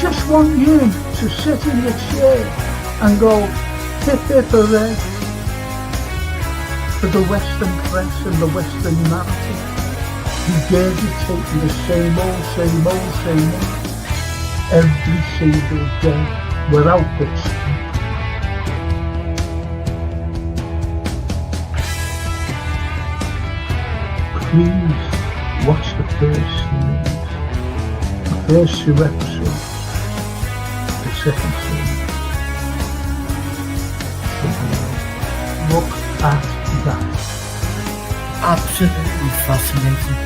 just want you to sit in your chair and go hip hip hooray for the Western press and the Western narrative, regurgitating the same old every single day without bitching. Please watch the first series, the first 2 episodes, the second series. Look at that. Absolutely fascinating.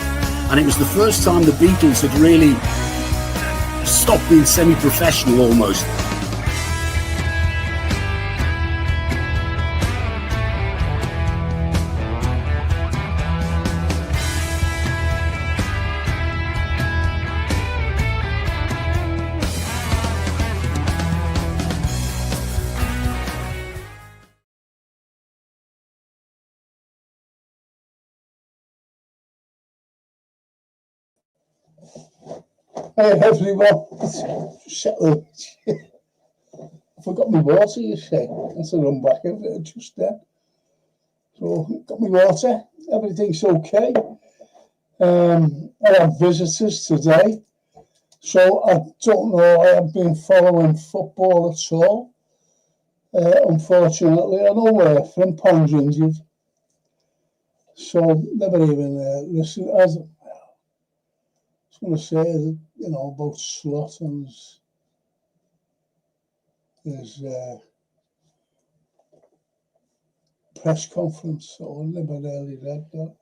And it was the first time the Beatles had really stopped being semi-professional almost. Hey everyone, I forgot my water, you see. That's a run back of it just then. So, got my water, everything's okay. I have visitors today, so I don't know, I haven't been following football at all. Unfortunately, I know Frimpong's injured, so never even listen. I was going to say, about Slot and his press conference, so I never really read that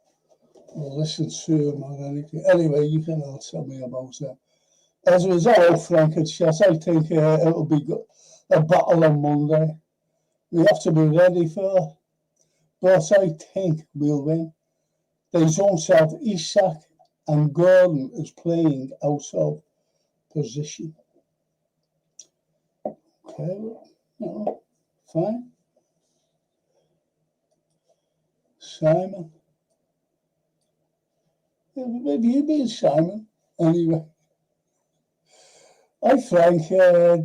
or listened to him or anything. Anyway, you can all tell me about it. As a result, Frank and Chet, I think it'll be a battle on Monday. We have to be ready for it, but I think we'll win. They don't have Isak and Gordon is playing out of position. Okay, fine. Simon. Maybe you been Simon. Anyway. I think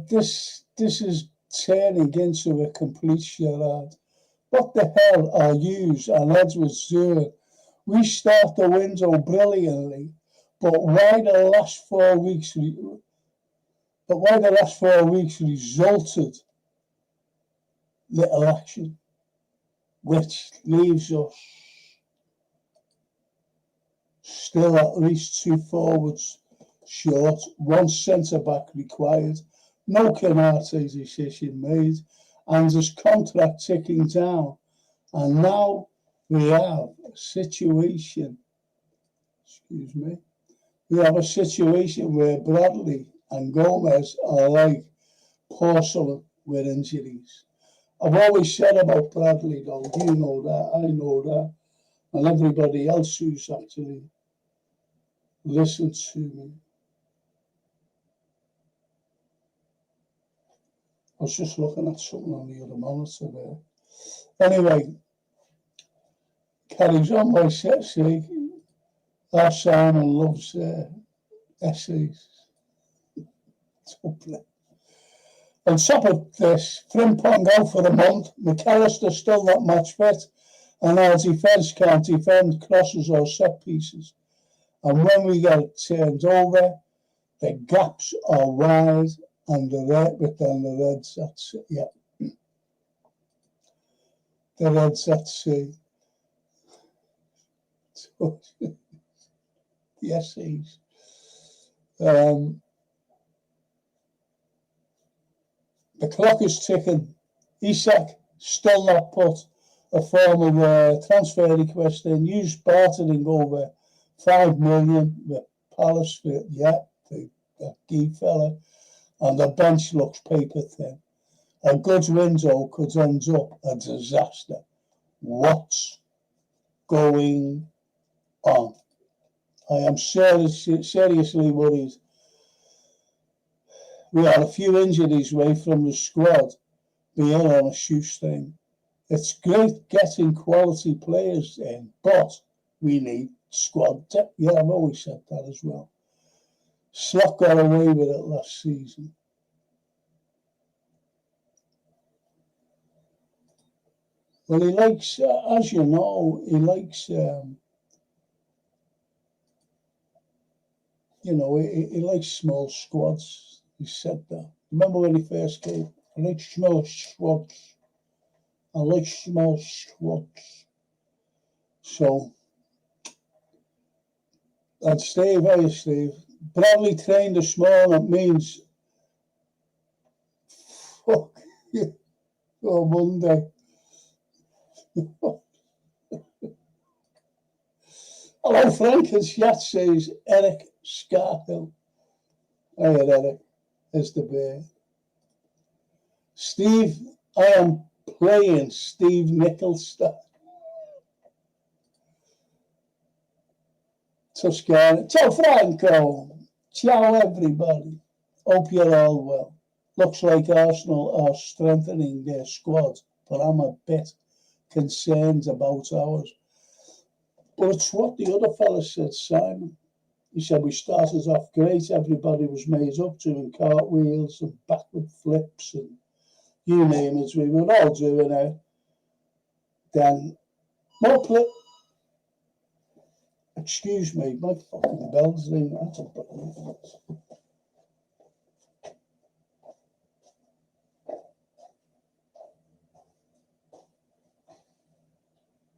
this is turning into a complete charade. What the hell are yous and Edwards doing? We start the window brilliantly, but why the last 4 weeks? Resulted little action, which leaves us still at least 2 forwards short, 1 centre-back required, no Canate decision made, and his contract ticking down. And now we have a situation, where Bradley and Gomez are like porcelain with injuries. I've always said about Bradley, though, you know that, I know that, and everybody else who's actually listened to me. I was just looking at something on the other monitor there. Anyway, carries on by say, our Simon loves essays. On top of this, Frimpong out for a month, McAllister still not match fit, and our defence can't defend crosses or set pieces. And when we get it turned over, the gaps are wide, and the Reds at sea. Yeah. The Reds at sea. The essays. The clock is ticking. Isak still not put a formal transfer request in. Used bartering over 5 million with Palace for the key fella, and the bench looks paper thin. A good window could end up a disaster. What's going on? I am seriously worried. We are a few injuries away from the squad being on a shoestring. It's great getting quality players in, but we need squad depth. Yeah, I've always said that as well. Slot got away with it last season. Well, he likes, as you know, he likes, you know, he likes small squads. He said that. Remember when he first came? I like small squads. I like small squads. So, and Steve, hey Steve, Bradley trained this morning means, fuck you, on Monday. Hello, Frank. And chat says Eric Scarhill. Hey, Eric. Is the bear. Steve, I am playing Steve Nicholson. Toscana. Ciao, Franco. Ciao, everybody. Hope you're all well. Looks like Arsenal are strengthening their squad, but I'm a bit concerned about ours. But it's what the other fella said, Simon. He said we started off great. Everybody was made up doing cartwheels and backward flips and you name it. We were all doing it. Then more play. Excuse me, my fucking bell's ringing. That's a button.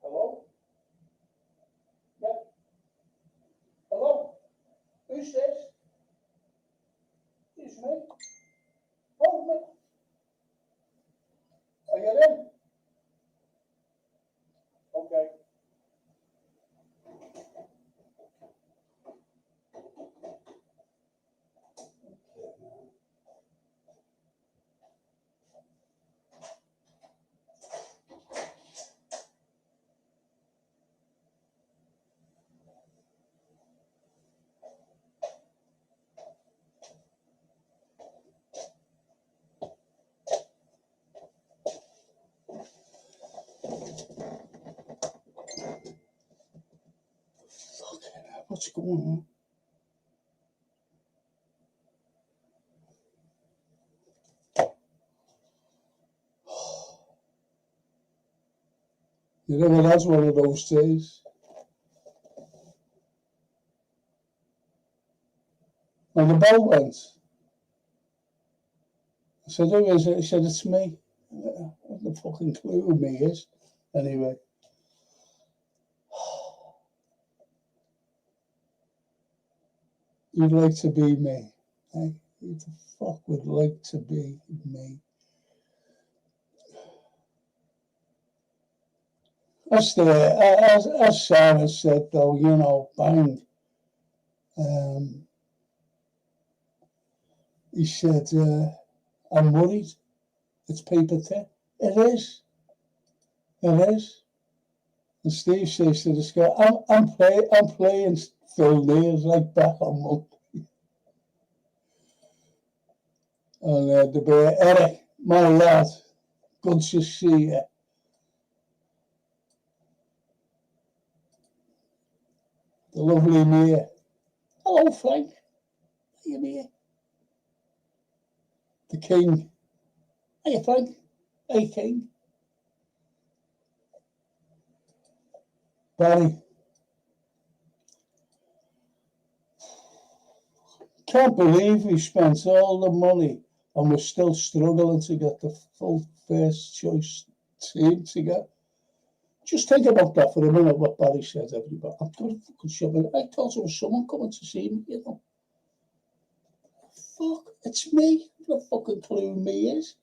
Hello? Yeah. Hello? Who's this? It's me. Hold me. Are you in? Okay. What's going on? You know, that's one of those days. When the bell went, I said, who is it? He said, it's me. I have no fucking clue who me is. Anyway. You'd like to be me. Eh? Who the fuck would like to be me? As Sarah said, though, you know, bang. He said, I'm worried. It's paper thin. It is. It is. And Steve says to this guy, I'm playing Phil Neal's like back on Monday. And the bear, Eric, my lad, good to see you. The lovely Mia. Hello, Frank. Hiya, Mia. The King. Hiya, Frank. Hey, King. Barry. Can't believe we spent all the money and we're still struggling to get the full first choice team together. Just think about that for a minute, what Barry said, everybody. I'm going to fucking shove it. I thought it was someone coming to see me, you know. Fuck, it's me. The fucking clue me is.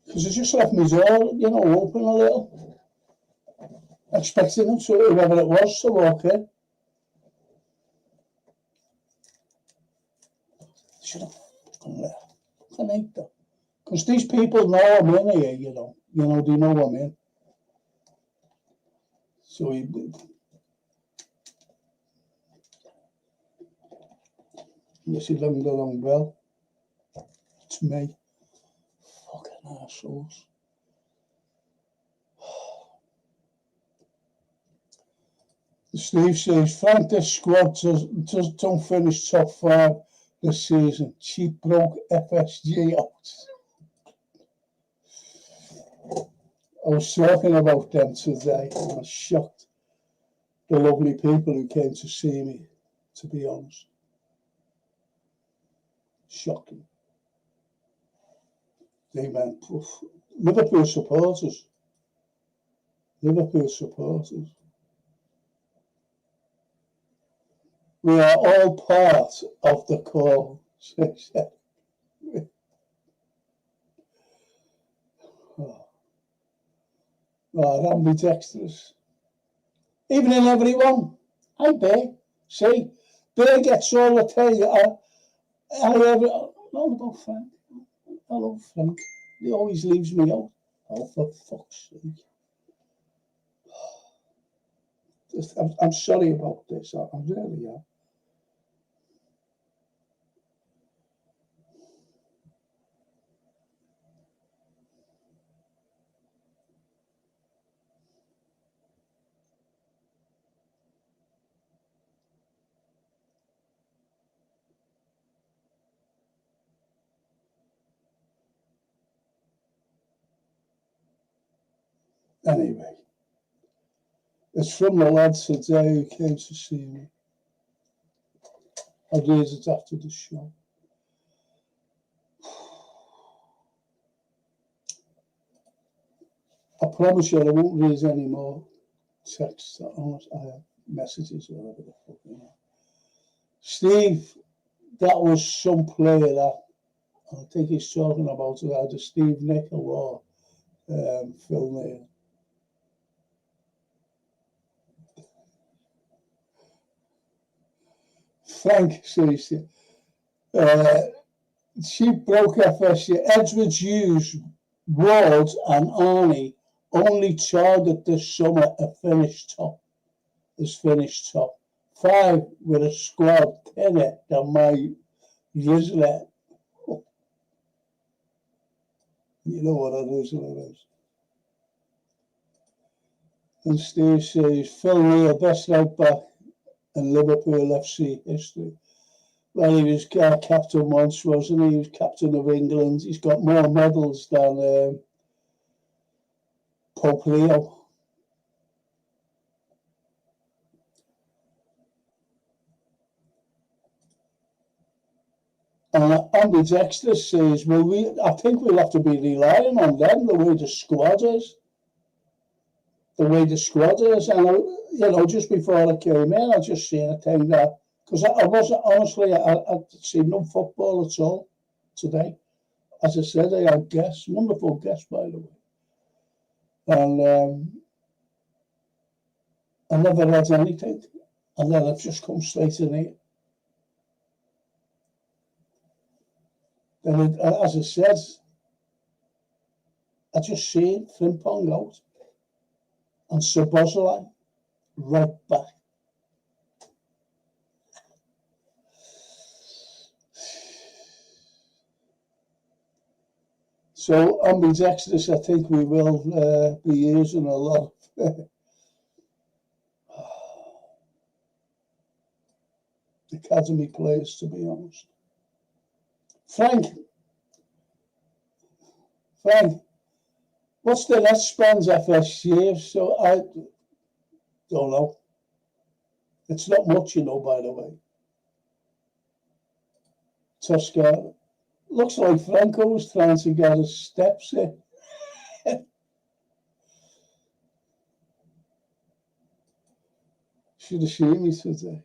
Because I just left my door, you know, open a little. Expecting them to, whoever it was, to walk in. Should have fucking left. Fucking hate that. Because these people know I'm in here, you know. You know, they know I'm in. So he... Unless you long along well. It's me. Fucking assholes. Steve says, Frank, this squad don't finish top 5 this season. Cheap broke FSG out. I was talking about them today and I was shocked. The lovely people who came to see me, to be honest. Shocking. They meant Liverpool supporters. Liverpool supporters. We are all part of the call. Oh, ambidextrous. Even in everyone. I bet. See, Bear gets all the pay. All about Frank. I love Frank. He always leaves me out. Oh, for fuck's sake. I'm sorry about this. I really am. Anyway, it's from the lads today who came to see me. I'll raise it after the show. I promise you I won't raise any more texts, messages or whatever the fuck. You know. Steve, that was some player that I think he's talking about either Steve Nicol or Phil Neal. Frank says, she broke FSU. Edwards, Hughes, Ward and Arnie only target this summer a finished top. 5 with a squad thinner than my Rizlet. You know what a Rizlet is. And Steve says, Phil Neal, best right back in Liverpool FC history. Well, he was captain once, wasn't he? He was captain of England. He's got more medals than Pope Leo. And Andy Dexter says, well, I think we'll have to be relying on them, the way the squad is. And, just before I came in, I just seen a thing that, because I wasn't, honestly, I'd seen no football at all today. As I said, I had guests, wonderful guests, by the way. And I never read anything. And then I've just come straight in here. Then, as I said, I just seen Frimpong out and Szoboszlai right back. So ambidextrous, I think we will be using a lot of academy players, to be honest. Frank, what's the net spends FSG? So I don't know. It's not much, by the way. Tosca. Looks like Franco was trying to get his steps in. Should have seen me today.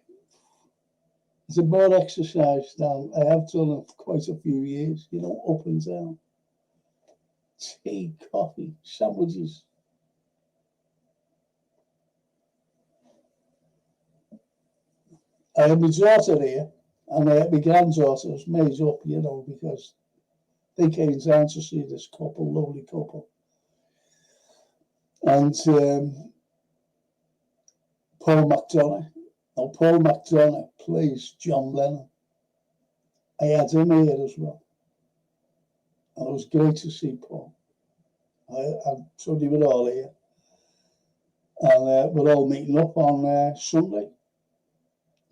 It's a more exercise now. I have done it for quite a few years, up and down. Tea, coffee, sandwiches. I had my daughter here, and my granddaughter was made up, because they came down to see this couple, lovely couple. And Paul McDonough plays John Lennon. I had him here as well. And it was great to see Paul. I'm sorry we're all here. And we're all meeting up on Sunday.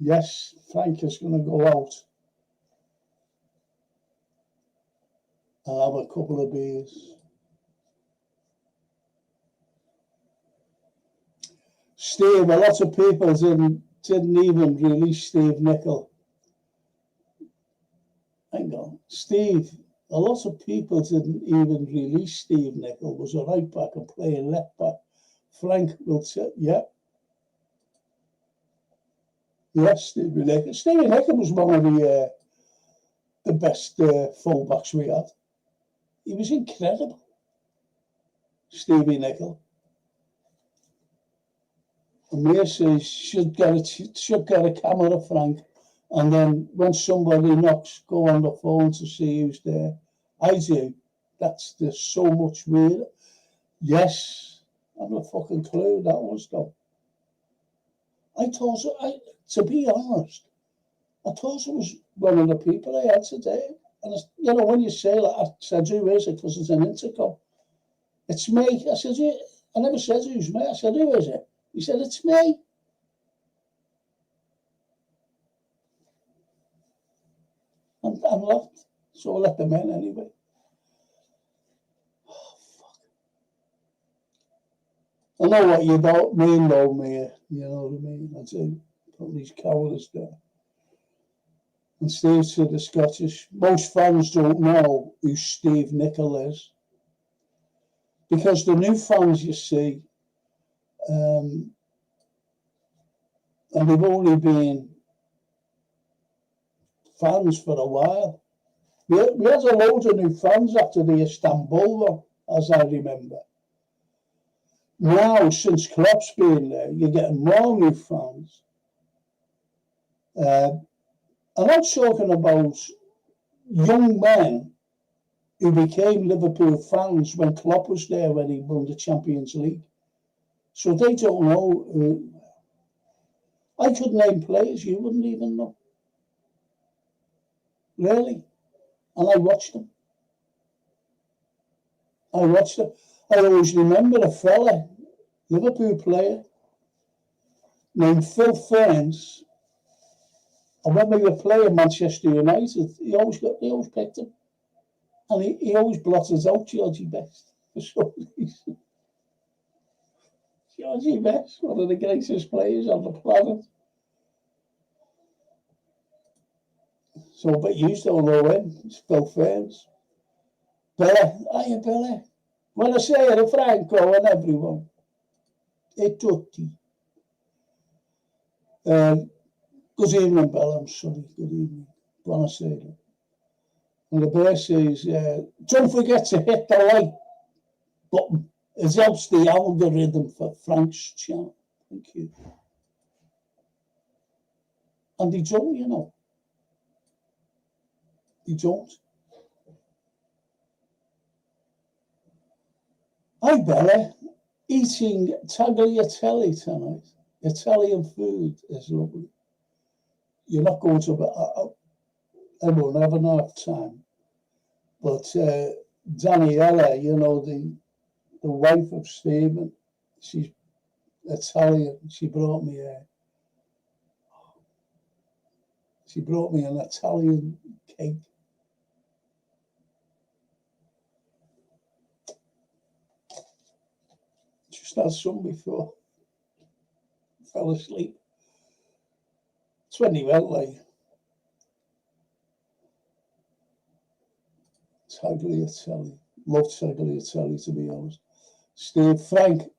Yes, Frank is going to go out and have a couple of beers. Steve, a lot of people didn't even release Steve Nicol. Hang on. Steve, a lot of people didn't even release Steve Nicol. Was a right back and playing left back. Frank will tell, yeah. Yes, Stevie Nicol. Stevie Nicol was one of the best fullbacks we had. He was incredible. Stevie Nicol. And Mia says should get a camera, Frank, and then when somebody knocks, go on the phone to see who's there. I do. There's so much weird. Yes, I have no fucking clue that was though. To be honest, I thought it was one of the people I had today. And when you say that, I said, who is it? Because it's an intercom. It's me. I said, I never said who's me. I said, who is it? He said, it's me. And left. So I let them in anyway. Oh, fuck. I know what you don't mean, though, Mia. You know what I mean? I do. Put these cowards there. And Steve said the Scottish, most fans don't know who Steve Nicol is. Because the new fans, you see, and they've only been fans for a while. We had a load of new fans after the Istanbul one, as I remember. Now, since Klopp's been there, you're getting more new fans. And I'm talking about young men who became Liverpool fans when Klopp was there when he won the Champions League. So they don't know. I could name players you wouldn't even know. Really. And I watched them. I always remember a fella, Liverpool player, named Phil Ferns. And when we were playing Manchester United, they always picked him. And he always blotted out Georgie Best for some reason. Georgie Best, one of the greatest players on the planet. So, but you still know him, it's Phil Ferns. Bella, hiya Bella. Buonasera Franco and everyone. E tutti. Good evening, Bella, I'm sorry, good evening. Buonasera. And the bear says, don't forget to hit the like button. It helps the algorithm for Frank's channel. Thank you. And they don't, you know. They don't. Hi, Bella. Eating tagliatelle tonight. Italian food is lovely. You're not going to... I won't have enough time. But Daniela, you know, the wife of Stephen, she's Italian. She brought me an Italian cake. Just had some before. Fell asleep. It's when he went like tagliatelle. Love tagliatelle, to be honest. Steve, Frank,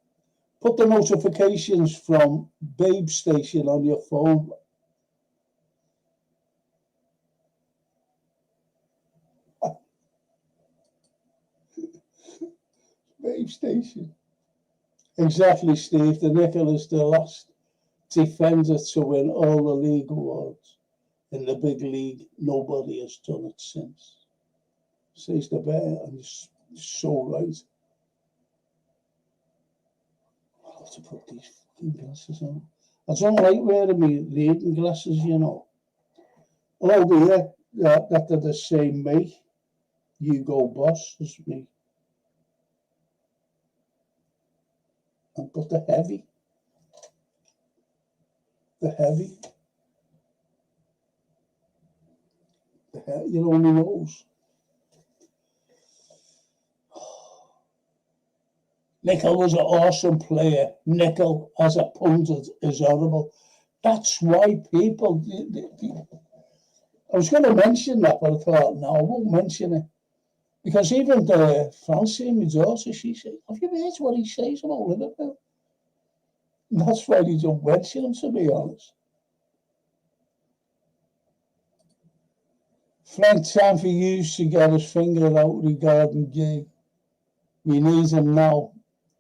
put the notifications from Babe Station on your phone. Babe Station. Exactly, Steve. The Nicol is the last defender to win all the league awards. In the big league, nobody has done it since. Says the bear, and he's so right. I'll have to put these fucking glasses on. I don't like wearing my reading glasses, you know. Hello, dear. that they're the same me. You go boss as me. But the heavy. You only knows. Nickel was an awesome player. Nickel as a pundit is horrible. That's why people. I was going to mention that, but I thought, no, I won't mention it. Because even Francine, my daughter, she said, have you heard what he says about Liverpool? And that's why he don't mention him, to be honest. Frank, time for you to get his finger out regarding gig. We need him now.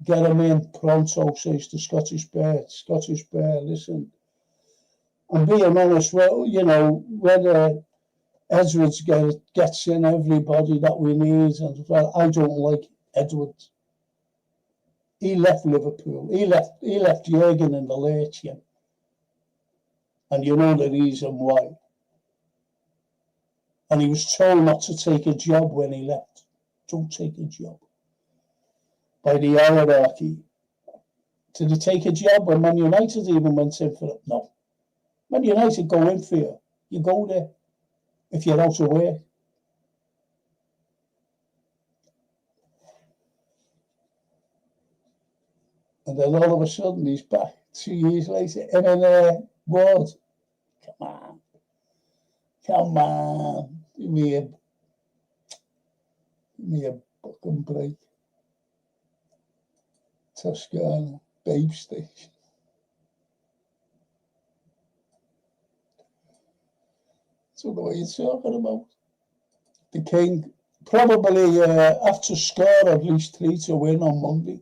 Get him in pronto, says the Scottish Bear. Scottish Bear, listen. I'm being honest, well, whether Edwards gets in everybody that we need, and well, I don't like Edwards. He left Liverpool. He left Jurgen in the lurch, yeah. And you know the reason why. And he was told not to take a job when he left. Don't take a job. By the hierarchy. Did he take a job when Man United even went in for it? No. Man United go in for you. You go there if you're out of work. And then all of a sudden he's back 2 years later in a ward. Come on. Give me a fucking break. Toscana, Babe Station. So what you're talking about. The King probably have to score at least 3 to win on Monday.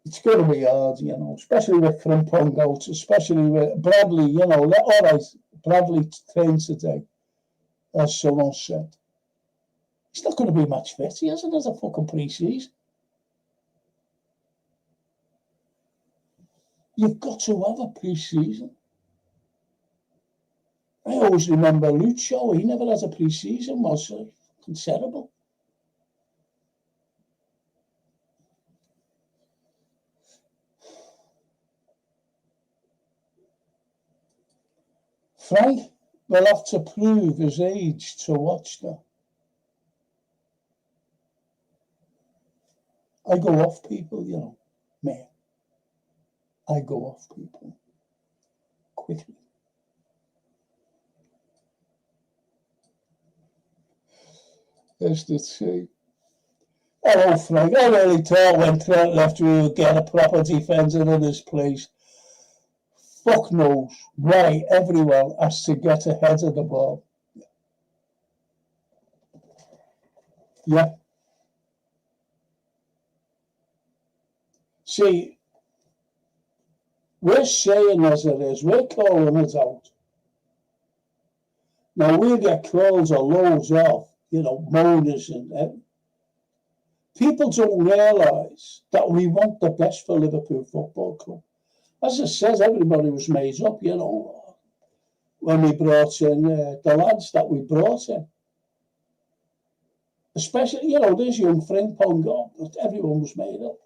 It's going to be hard, especially with Frimpong out, especially with Bradley, all right, Bradley trained today, as someone said. He's not going to be match fit. He hasn't had a fucking pre-season. You've got to have a pre-season. I always remember Lucho. He never had a pre-season. Was terrible. Frank will have to prove his age to watch that. I go off people, man. I go off people quickly. There's the two. Hello, Frank. I really thought when Trent left we would get a proper defender in his place. Fuck knows why everyone has to get ahead of the ball. Yeah. See, we're saying as it is, we're calling it out. Now we get calls or loads of, moaners and people don't realise that we want the best for Liverpool Football Club. As I said, everybody was made up, when we brought in the lads that we brought in. Especially, there's young Frimpong, but everyone was made up,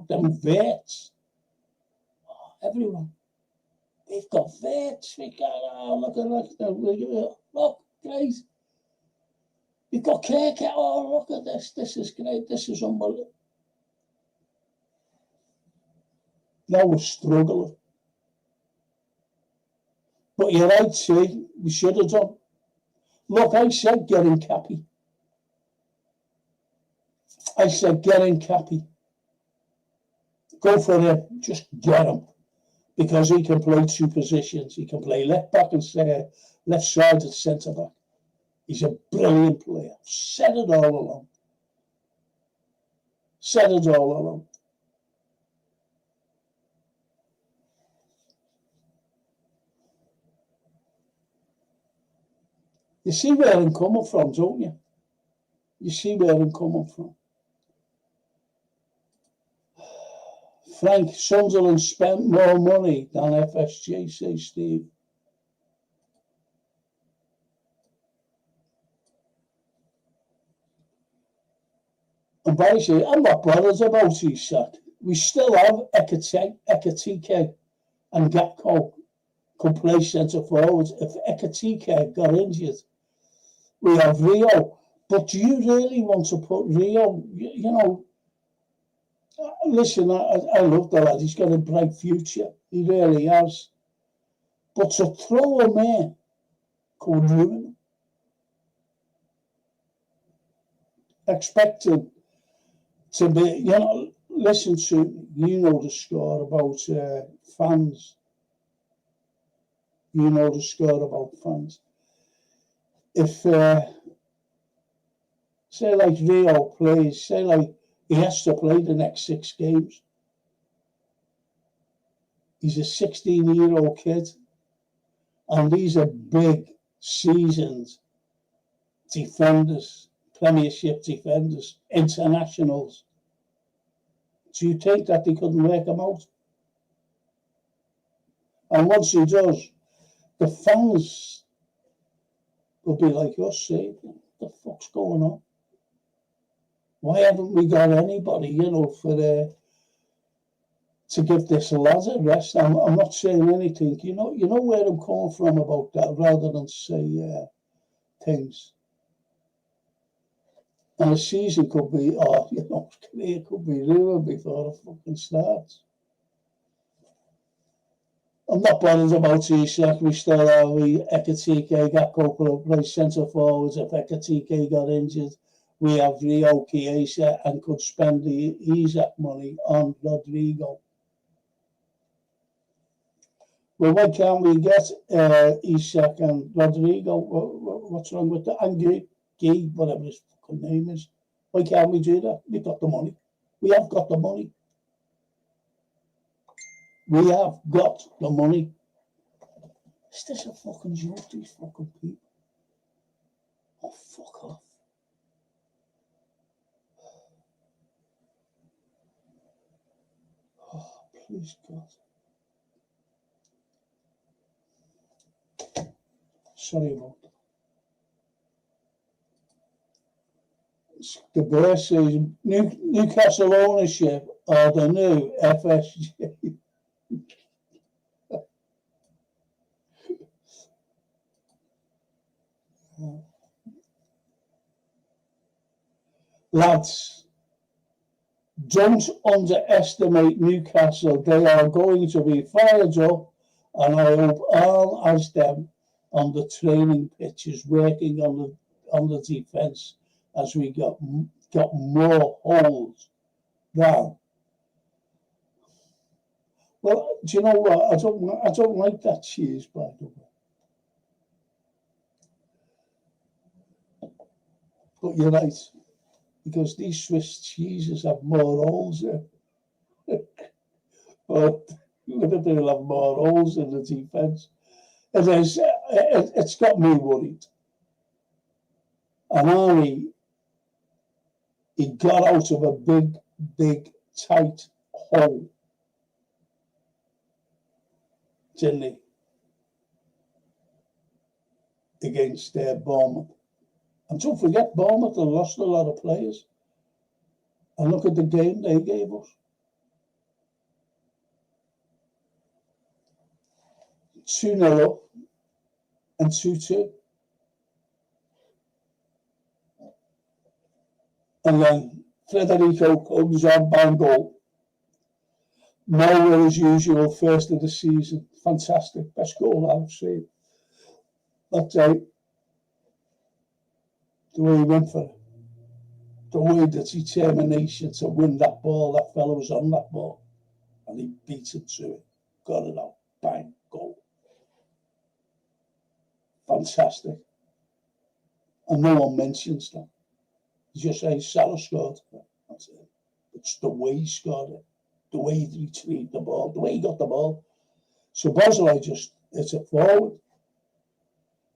them vets. Everyone. They've got vets. We got, look at that. Look, great. We've got Kirk. Oh, look at this. This is great. This is unbelievable. Now we're struggling. But you're right, see, we should have done. Look, I said get in Cappy. I said get in Cappy. Go for him. Just get him. Because he can play 2 positions. He can play left back and left side and centre back. He's a brilliant player. Said it all along. You see where I'm coming from, don't you? You see where I'm coming from. Frank, Sunderland spent more money than FSG, says Steve. And basically, I'm not bothered about Isak. We still have Ekatike and Gakpo could play centre forwards. If Ekatike got injured, we have Rio. But do you really want to put Rio, you know, listen, I love the lad. He's got a bright future. He really has. But to throw him in could ruin him. Expecting to be, you know, listen to me. You know the score about fans. You know the score about fans. If, say like Rio plays, say like he has to play the next 6 games. He's a 16-year-old kid. And these are big, seasoned defenders, Premiership defenders, internationals. Do you think that they couldn't work him out? And once he does, the fans will be like us, saying, what the fuck's going on? Why haven't we got anybody, you know, for to give this lad a rest? I'm not saying anything. You know where I'm coming from about that, rather than say things. And a season could be, you know, career could be ruined before it fucking starts. I'm not bothered about Isak. We still have Ekatike, Gakpo could play centre forwards. If Ekatike got injured, we have Rio Chiesa and could spend the Isak money on Rodrigo. Well, why can't we get Isak and Rodrigo? What's wrong with that? And Guy, whatever his fucking name is. Why can't we do that? We've got the money. We have got the money. We have got the money. Is this a fucking joke, these fucking people? Oh, fuck off. Oh, please, God. Sorry about that. The bear says Newcastle ownership are the new FSG. Lads, don't underestimate Newcastle. They are going to be fired up, and I hope all as them on the training pitches, working on the defence as we got more holes down. Well, do you know what? I don't like that cheese, by the way. But you're right, because these Swiss cheeses have more holes in. But Liverpool have more holes in the defence. It's got me worried. And Arnie, he got out of a big, tight hole, didn't he? Against Bournemouth. And don't forget, Bournemouth have lost a lot of players. And look at the game they gave us. 2-0 up and 2-2. And then Federico comes on, bang goal. Nowhere as usual, first of the season. Fantastic. Best goal I've seen. That day, the way he went for it. The way, the determination to win that ball, that fellow was on that ball. And he beat it to it. Got it out. Bang, goal. Fantastic. And no one mentions that. You just say Salah scored. That's it. It's the way he scored it, the way he retrieved the ball, the way he got the ball. So Bosley just hits it forward,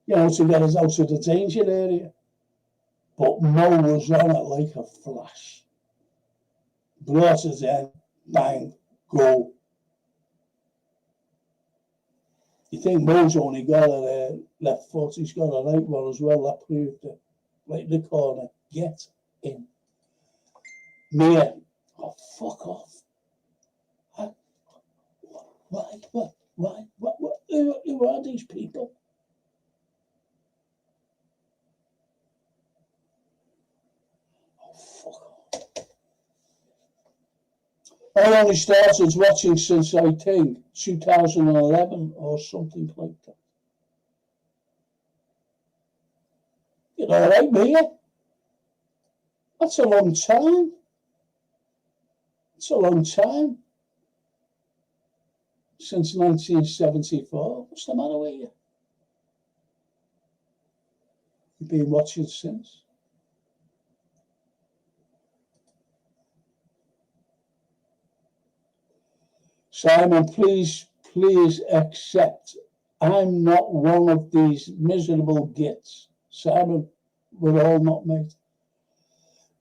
you know, to get us out of the danger area. But Mo was on it like a flash. Brought it in, bang, goal. You think Mo's only got a left foot, he's got a right one as well, that proved it. Right in the corner, get in. Mia, oh, fuck off. Why? Who are these people? Oh, fuck off. I only started watching since, I think, 2011 or something like that. You know, right, Mia? That's a long time. It's a long time. Since 1974. What's the matter with you? You've been watching since. Simon, please accept I'm not one of these miserable gits. Simon, we're all not, mate.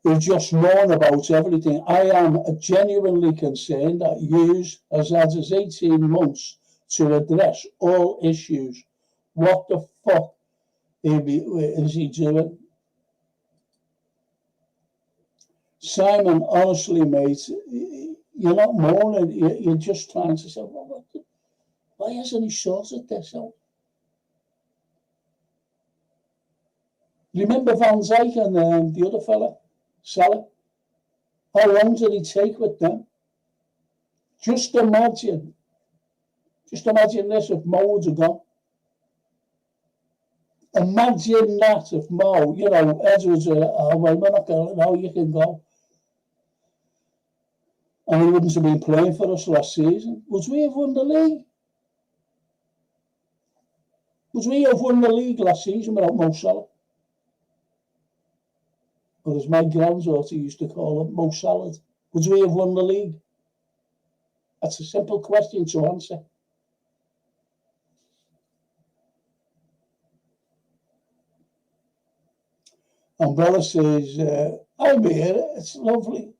We've just known about everything. I am genuinely concerned that Hughes has had his 18 months to address all issues. What the fuck is he doing? Simon, honestly, mate, you're not moaning. You're just trying to say, well, why hasn't he sorted this out? Remember Van Dijk and the other fella, Salah? How long did he take with them? Just imagine this if Mo would have gone. Imagine that if Mo, Edwards, well, we're not going, no, you can go. And he wouldn't have been playing for us last season. Would we have won the league? Would we have won the league last season without Mo Salah? Or as my granddaughter used to call him, Mo Salad. Would we have won the league? That's a simple question to answer. Umbrella says, I'm here. It's lovely.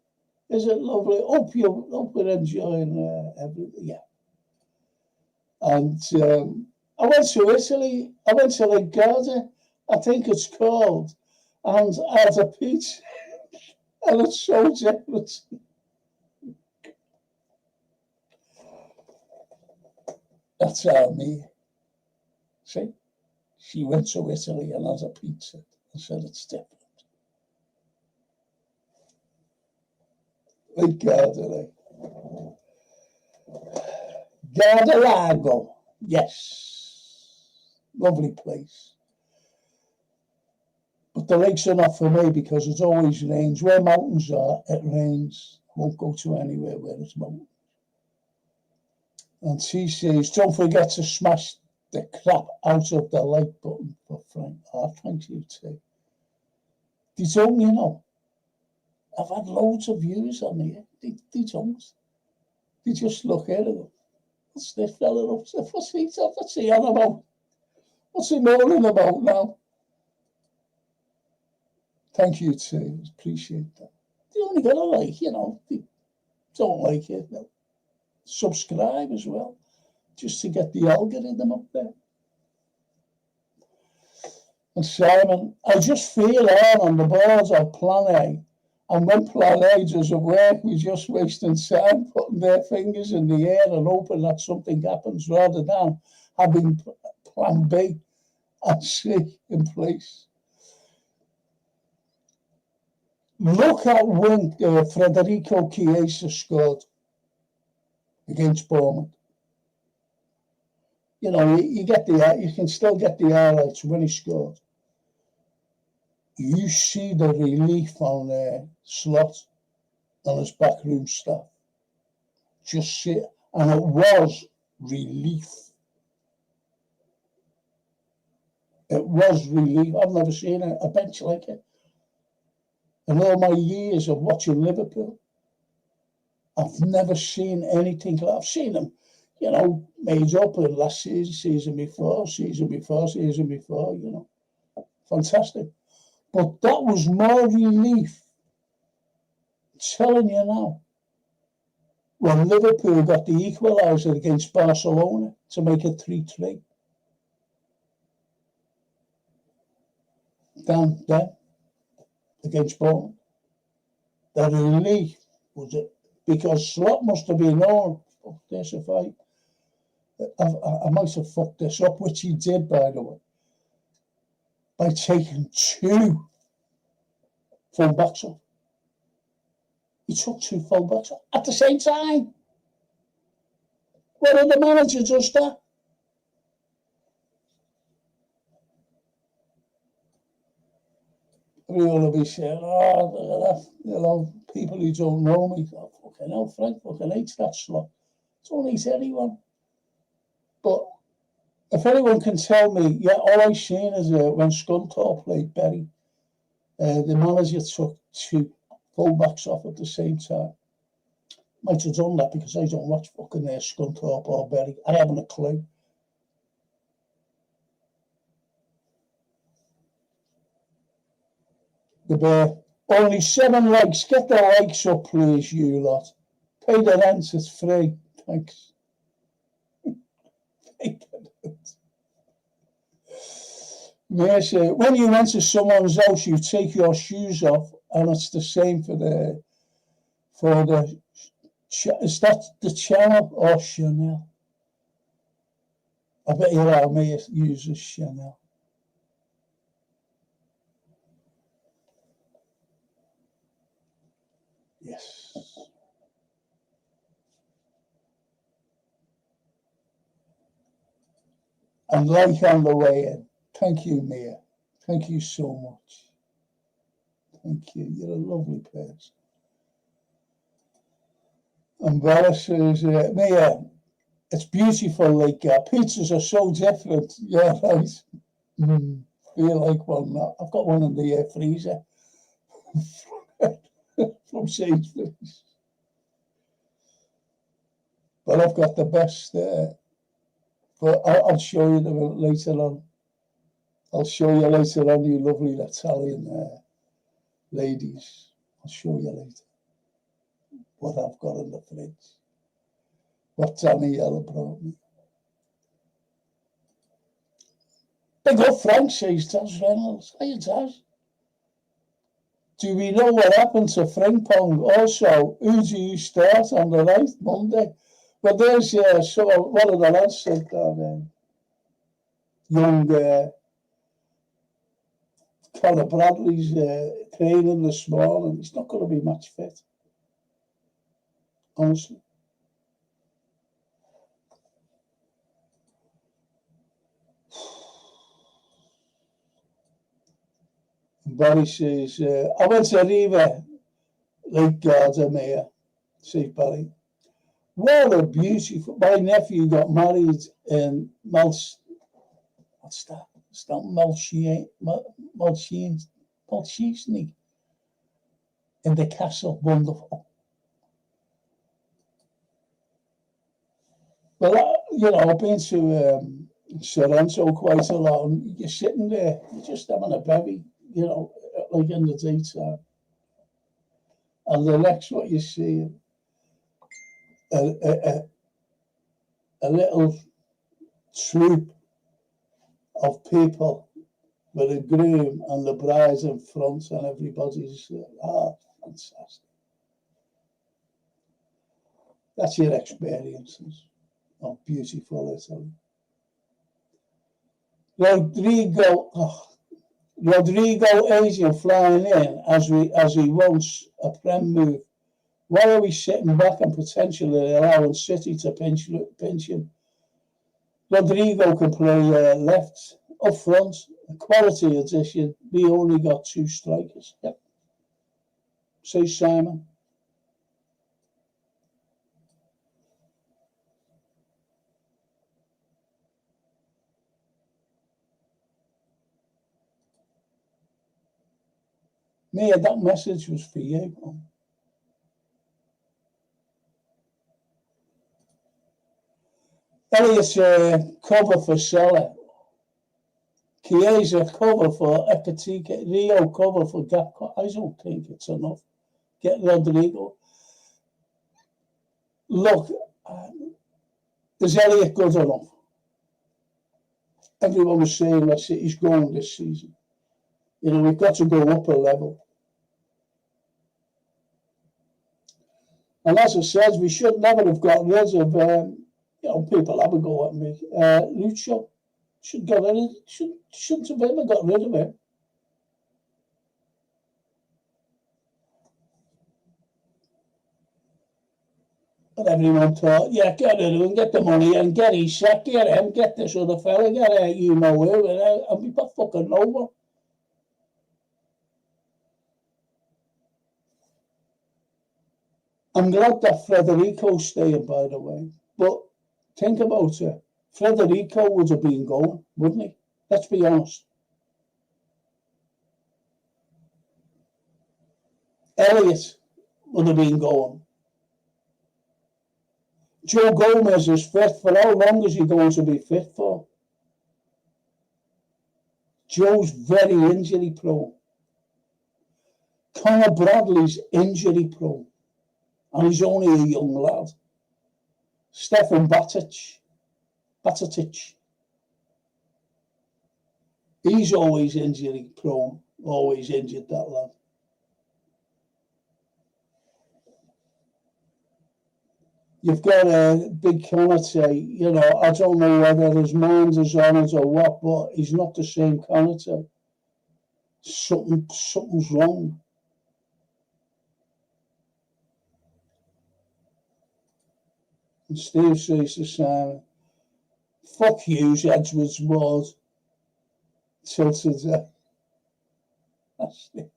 Is it lovely? Hope you're enjoying everything. Yeah. And I went to Italy. I went to the Garda, I think it's called, and I had a pizza, and it's so different. That's how me. See, she went to Italy and had a pizza and said it's different. Thank God, Gardalago, yes, lovely place. But the lakes are not for me because it always rains. Where mountains are, it rains. I won't go to anywhere where it's mountains. And she says, don't forget to smash the crap out of the like button for Frank. Oh, thank you too. They don't, I've had loads of views on here. They don't. They just look at it. What's this fella up to? What's he on about? What's he moaning about now? Thank you too. Appreciate that. They only got to like, they don't like it. No. Subscribe as well, just to get the algorithm up there. And Simon, I just feel on the boards of Plan A. And when Plan A doesn't work, we're just wasting time putting their fingers in the air and hoping that something happens rather than having Plan B and C in place. Look at when Federico Chiesa scored against Bournemouth. You can still get the highlights when he scored. You see the relief on Slot and his backroom staff. Just see it. And it was relief. It was relief. I've never seen a bench like it. In all my years of watching Liverpool, I've never seen anything like that. I've seen them, made up in last season before, Fantastic. But that was more relief. I'm telling you now. When Liverpool got the equaliser against Barcelona to make it 3-3. Down against Bournemouth. the relief was it because Slot must have been on. Fuck this if I might have fucked this up, which he did, by the way, by taking 2 full-backs off. He took 2 full-backs off at the same time. What other manager does that? Everyone will be saying, oh, you know, people who don't know me, oh, fucking hell, Frank fucking hates that Slot. Don't hate anyone. But if anyone can tell me, yeah, all I've seen is when Scunthorpe played Bury, the manager took 2 full-backs off at the same time. Might have done that because I don't watch fucking Scunthorpe or Bury. I haven't a clue. The bear. Only 7 likes. Get the likes up, please, you lot. Pay the rent, it's free. Thanks. Pay the rent. Yes, when you enter someone's house, you take your shoes off, and it's the same for the is that the Channel or Chanel? I bet you know me uses Chanel. Yes. And like on the way in. Thank you, Mia. Thank you so much. Thank you. You're a lovely person. And Bella says, Mia, it's beautiful like pizzas are so different. Yeah, right. Feel like one now. I've got one in the freezer from Sainsbury's. But I've got the best but I'll show you them later on. I'll show you later on, you lovely Italian ladies. I'll show you later what I've got in the fridge. What Danny Yellow brought me. Big up Frank, says Taz Reynolds. Hey, Taz. Do we know what happened to Frimpong? Also, who do you start on the right Monday? Well, there's one of the lads said that young Conor Bradley's training this morning. He's not going to be match fit. Honestly. Barry says, I went to Riva Lake Garda, Mayor, says Barry. What a beautiful. My nephew got married in what's that? It's not Malchisny in the castle. Wonderful. Well, you know, I've been to Sorrento quite a lot, and you're sitting there, you're just having a bevy, you know, like in the daytime. And the next what you see, a little troop of people with a groom and the bride in front, and everybody's fantastic. That's your experiences of beautiful Italy. Rodrigo Asian flying in as he wants a Prem move. Why are we sitting back and potentially allowing City to pinch him? Rodrigo can play left, up front, a quality addition. We only got 2 strikers. Yep. Say Simon. Mia, that message was for you. Elliot's cover for Salah. Chiesa cover for Ekatike. Rio cover for Gapco. I don't think it's enough. Get Rodrigo. Look, is Elliot good enough? Everyone was saying that he's going this season. You know, we've got to go up a level. And as I said, we should never have got rid of, people have a go at me. Lucho shouldn't have ever got rid of him. But everyone thought, yeah, get rid of him, get the money and get Isak, get him, get this other fella, get out, who, and we got fucking over. I'm glad that Federico's staying, by the way. But think about it. Federico would have been going, wouldn't he? Let's be honest. Elliot would have been going. Joe Gomez is fit. For how long is he going to be fit for? Joe's very injury prone. Conor Bradley's injury prone. And he's only a young lad. Stefan Batic. He's always injury prone. Always injured, that lad. You've got a big Connate, I don't know whether his mind is on it or what, but he's not the same Connate. Something's wrong. And Steve says to Simon, fuck you, Edwards Ward. Tilted there. That's it.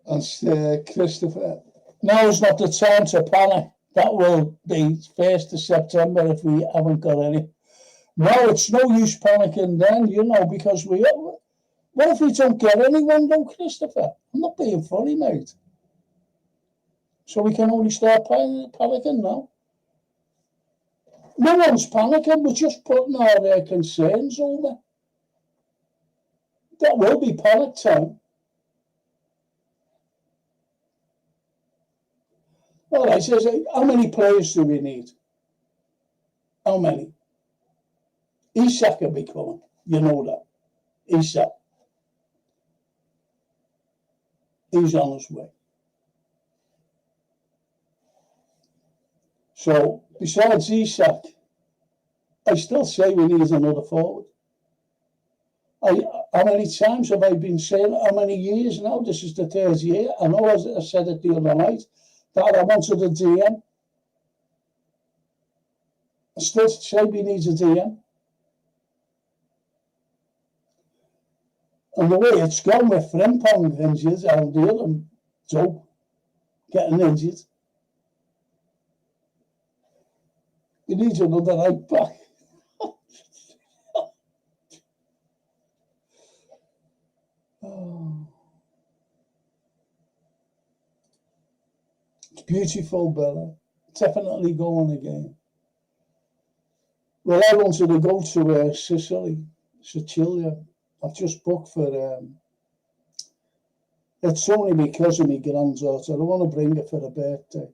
And Christopher, now is not the time to panic. That will be 1st of September if we haven't got any. No, it's no use panicking then, because what if we don't get anyone though, Christopher? I'm not being funny, mate. So we can only start panicking now. No one's panicking, we're just putting our concerns over. That will be panic time. All right, says, how many players do we need? How many? Isak will be coming. You know that. Isak. He's on his way. So, besides Isak, I still say we need another forward. How many times have I been saying, how many years now? This is the 3rd year. I know I said it the other night, that I wanted a DM. I still say we need a DM. And the way it's gone with Frimpong injured and the other dope getting injured, you need another right back. Oh. It's beautiful, Bella. Definitely going again. Well, I wanted to go to Sicilia. I've just booked for, it's only because of my granddaughter. I want to bring her for her birthday.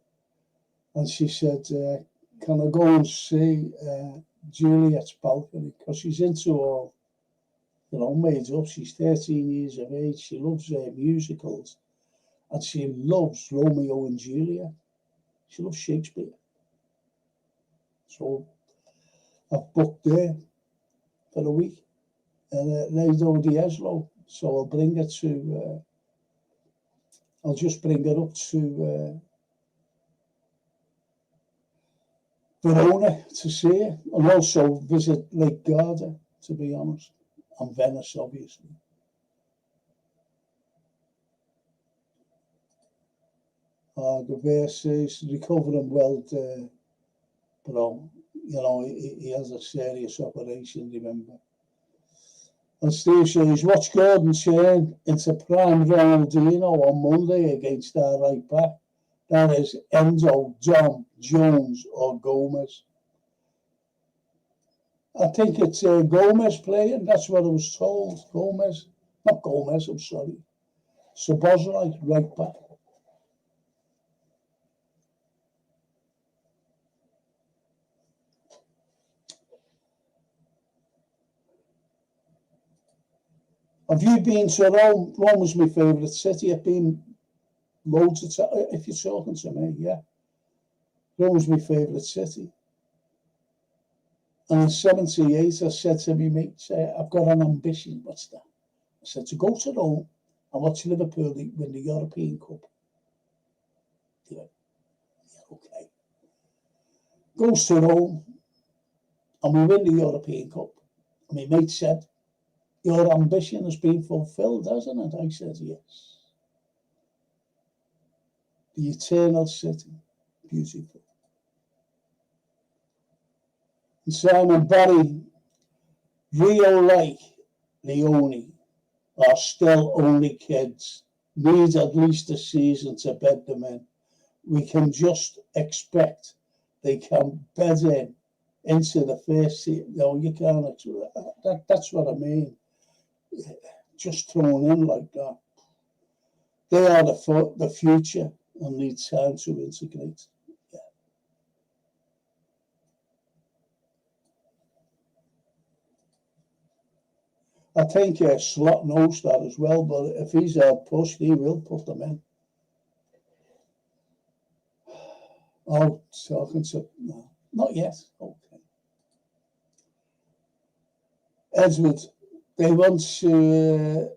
And she said, can I go and see Juliet's balcony? Because she's into all, made up. She's 13 years of age. She loves musicals. And she loves Romeo and Juliet. She loves Shakespeare. So I've booked there for a week. And Lado Diezlo. So I'll bring her to, I'll just bring her up to Verona to see her. And also visit Lake Garda, to be honest. And Venice, obviously. Gavir says, recovering well, bro. He has a serious operation, remember. And Steve says, watch Gordon turn into prime Ronaldinho on Monday against our right back. That is Enzo, Dom, Jones, or Gomez. I think it's Gomez playing. That's what I was told. Gomez. Not Gomez, I'm sorry. Szoboszlai, right back. Have you been to Rome? Rome was my favourite city. I've been loads of times. If you're talking to me, yeah. Rome was my favourite city. And in 78, I said to me mate, I've got an ambition. What's that? I said, to go to Rome and watch Liverpool win the European Cup. Yeah, okay. Goes to Rome and we win the European Cup. And my mate said, your ambition has been fulfilled, hasn't it? I said, yes. The eternal city. Beautiful. And Simon, Barry, Rio like Leone are still only kids. Need at least a season to bed them in. We can just expect they can bed into the first season. No, you can't. That's what I mean. Just thrown in like that. They are the future and need time to integrate. Yeah. I think Slot knows that as well, but if he's hard pushed, he will put them in. Oh, talking to... No, not yet. Okay. Edward, they want to...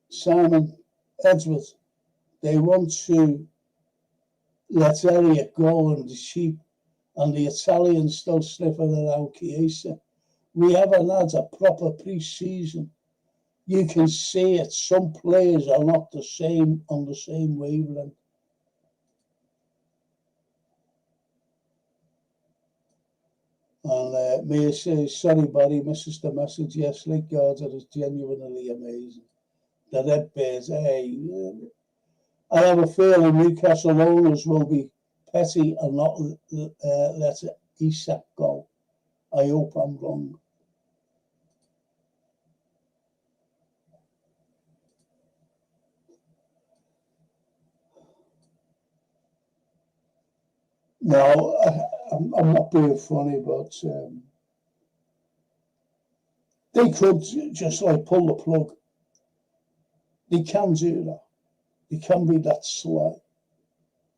Simon, Edward, they want to let Elliot go and the sheep, and the Italians still sniffing around Chiesa. We haven't had a proper pre-season. You can see it. Some players are not the same on the same wavelength. And Mia says, sorry, Barry, misses the message. Yes, Lake Gardner is genuinely amazing. The Red Bears, hey. I have a feeling Newcastle owners will be petty and not let Isak go. I hope I'm wrong. No, I'm not being funny, but they could just like pull the plug. They can do that. They can be that sly.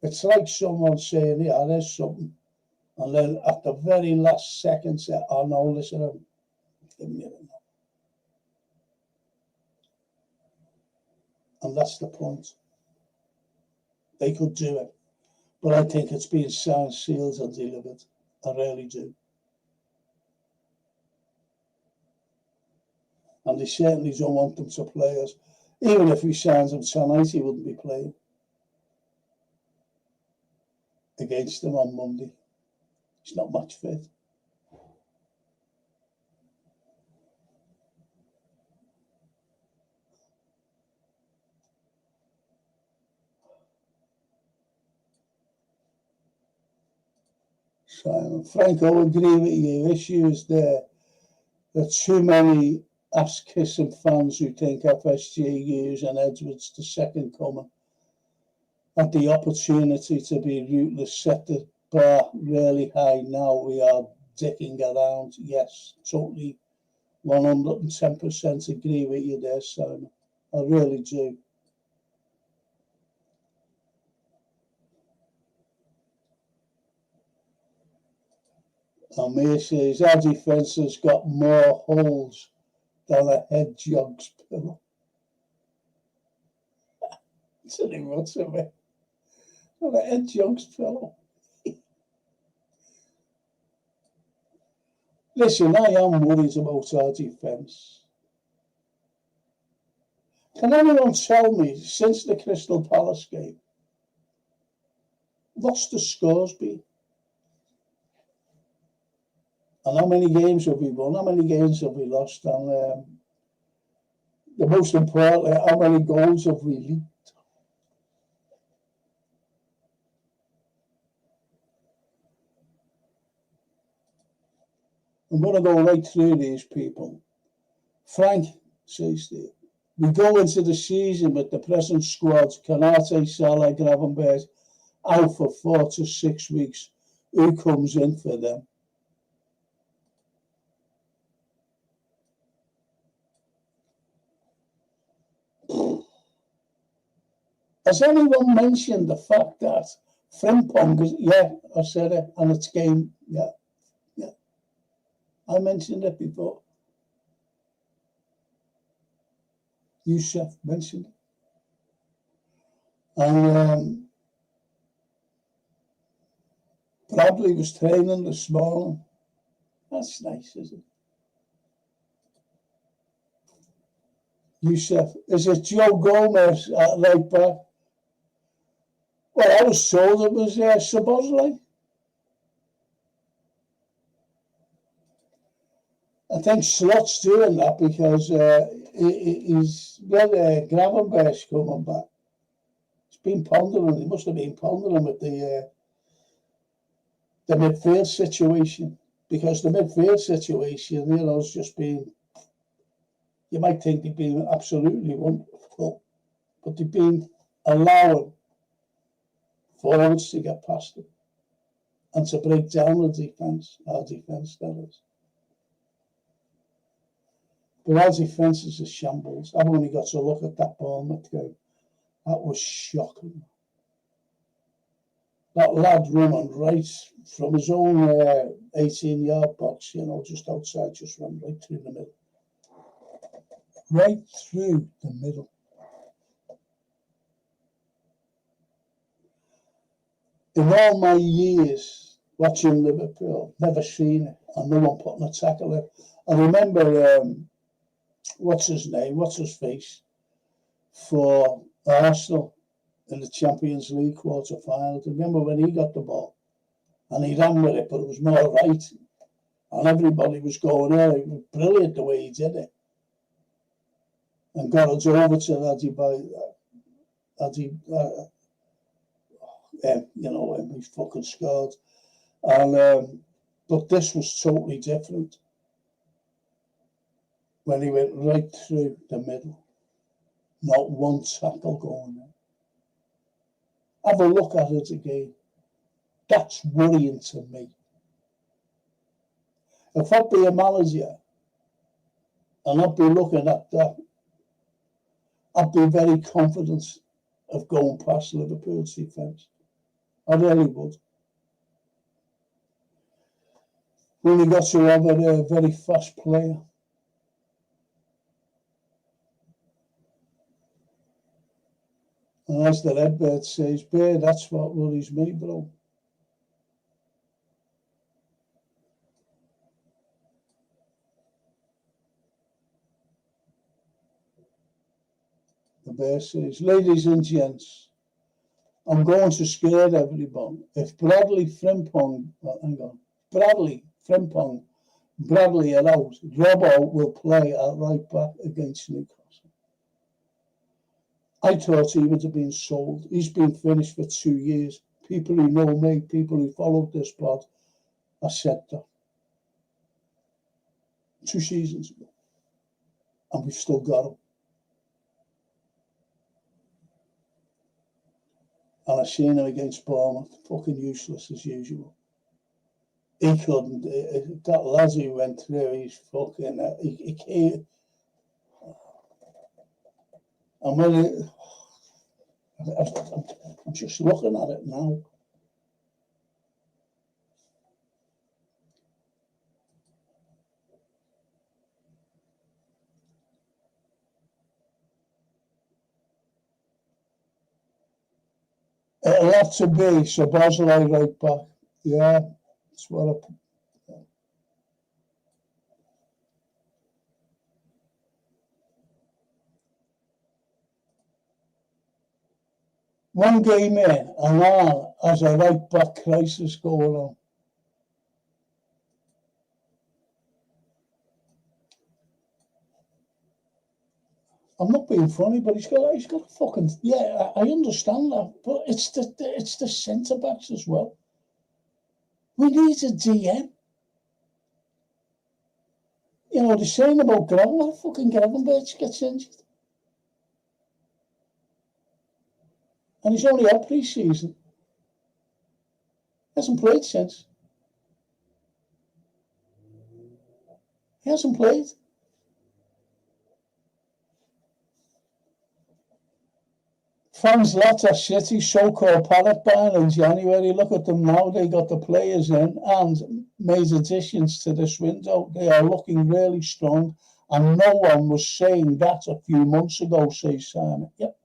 It's like someone saying, yeah, there's something. And then at the very last second say, oh no, listen, give me it. And that's the point. They could do it. But I think it's being signed, sealed and delivered. I really do. And they certainly don't want them to play us. Even if we signed him tonight, he wouldn't be playing against them on Monday. He's not match fit. Simon, Frank, I agree with you. Issues there. There are too many ass-kissing fans who think FSGUs and Edwards the second coming had the opportunity to be ruthless, set the bar really high. Now we are dicking around. Yes, totally 110% agree with you there, Simon. I really do. And Mia says, our defence has got more holes than a hedgehog's pillow. Silly what's of it? Than a hedgehog's pillow. Listen, I am worried about our defence. Can anyone tell me, since the Crystal Palace game, what's the scores been? And how many games have we won? How many games have we lost? And the most important, how many goals have we leaked? I'm going to go right through these people. Frank says there, we go into the season with the present squads, Canate, Salah, Gravenberch, out for 4 to 6 weeks. Who comes in for them? Has anyone mentioned the fact that Frimpong is, yeah, I said it, and it's game, yeah. I mentioned it before. Youssef mentioned it. And Bradley was training this morning. That's nice, isn't it? Youssef, is it Joe Gomez at right back? Well, I was told it was Szoboszlai. I think Slot's doing that because he's got Gravenberg's coming back. He's been pondering. He must have been pondering with the midfield situation, because the midfield situation, has just been. You might think they've been absolutely wonderful, but they've been allowing forwards to get past them and to break down the defence. Our defence, that is. But our defence is a shambles. I've only got to look at that Bournemouth game. That was shocking. That lad running right from his own 18-yard box, just outside, just ran right through the middle. Right through the middle. In all my years watching Liverpool, never seen it, and no one putting a tackle in. I remember, what's his face, for Arsenal in the Champions League quarter-final. Remember when he got the ball and he ran with it, but it was more right, and everybody was going, oh, it was brilliant the way he did it, and got us over to he fucking scored. And but this was totally different when he went right through the middle. Not one tackle going there. Have a look at it again. That's worrying to me. If I'd be a manager and I'd be looking at that, I'd be very confident of going past Liverpool's defence. I really would. We only got to have a very fast player. And as the Redbird says, Bear, that's what worries me, bro. The Bear says, ladies and gents, I'm going to scare everybody. If Bradley, Frimpong are out, Robbo will play at right back against Newcastle. I thought he would have been sold. He's been finished for 2 years. People who know me, people who followed this pod, I said that 2 seasons ago. And we've still got him. And I seen him against Bournemouth, fucking useless as usual. He couldn't. That lad who went through, he's fucking. He can't. And when I'm just looking at it now. It'll have to be Szoboszlai right back. Yeah, that's what I. One game in, and now has a right back crisis going on. I'm not being funny, but he's got a fucking, yeah, I understand that, but it's the centre backs as well. We need a DM. The same about Gravenberch gets injured. And he's only had pre-season. He hasn't played since. He hasn't played. Fans laughed at City's so-called panic buying in January. Look at them now. They got the players in and made additions to this window. They are looking really strong. And no one was saying that a few months ago, says Simon. Yep.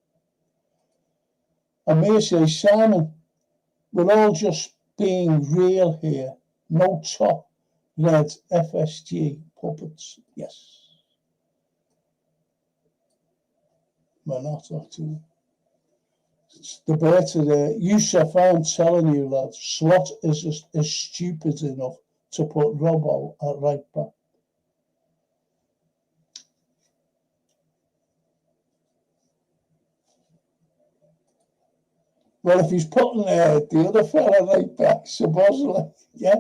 And me says, Simon, we're all just being real here. No top red FSG puppets. Yes. We're not actually. It's the better there. Yusuf, I'm telling you, lad, Slot is stupid enough to put Robbo at right back. Well, if he's putting the other fella right back, supposedly, yeah.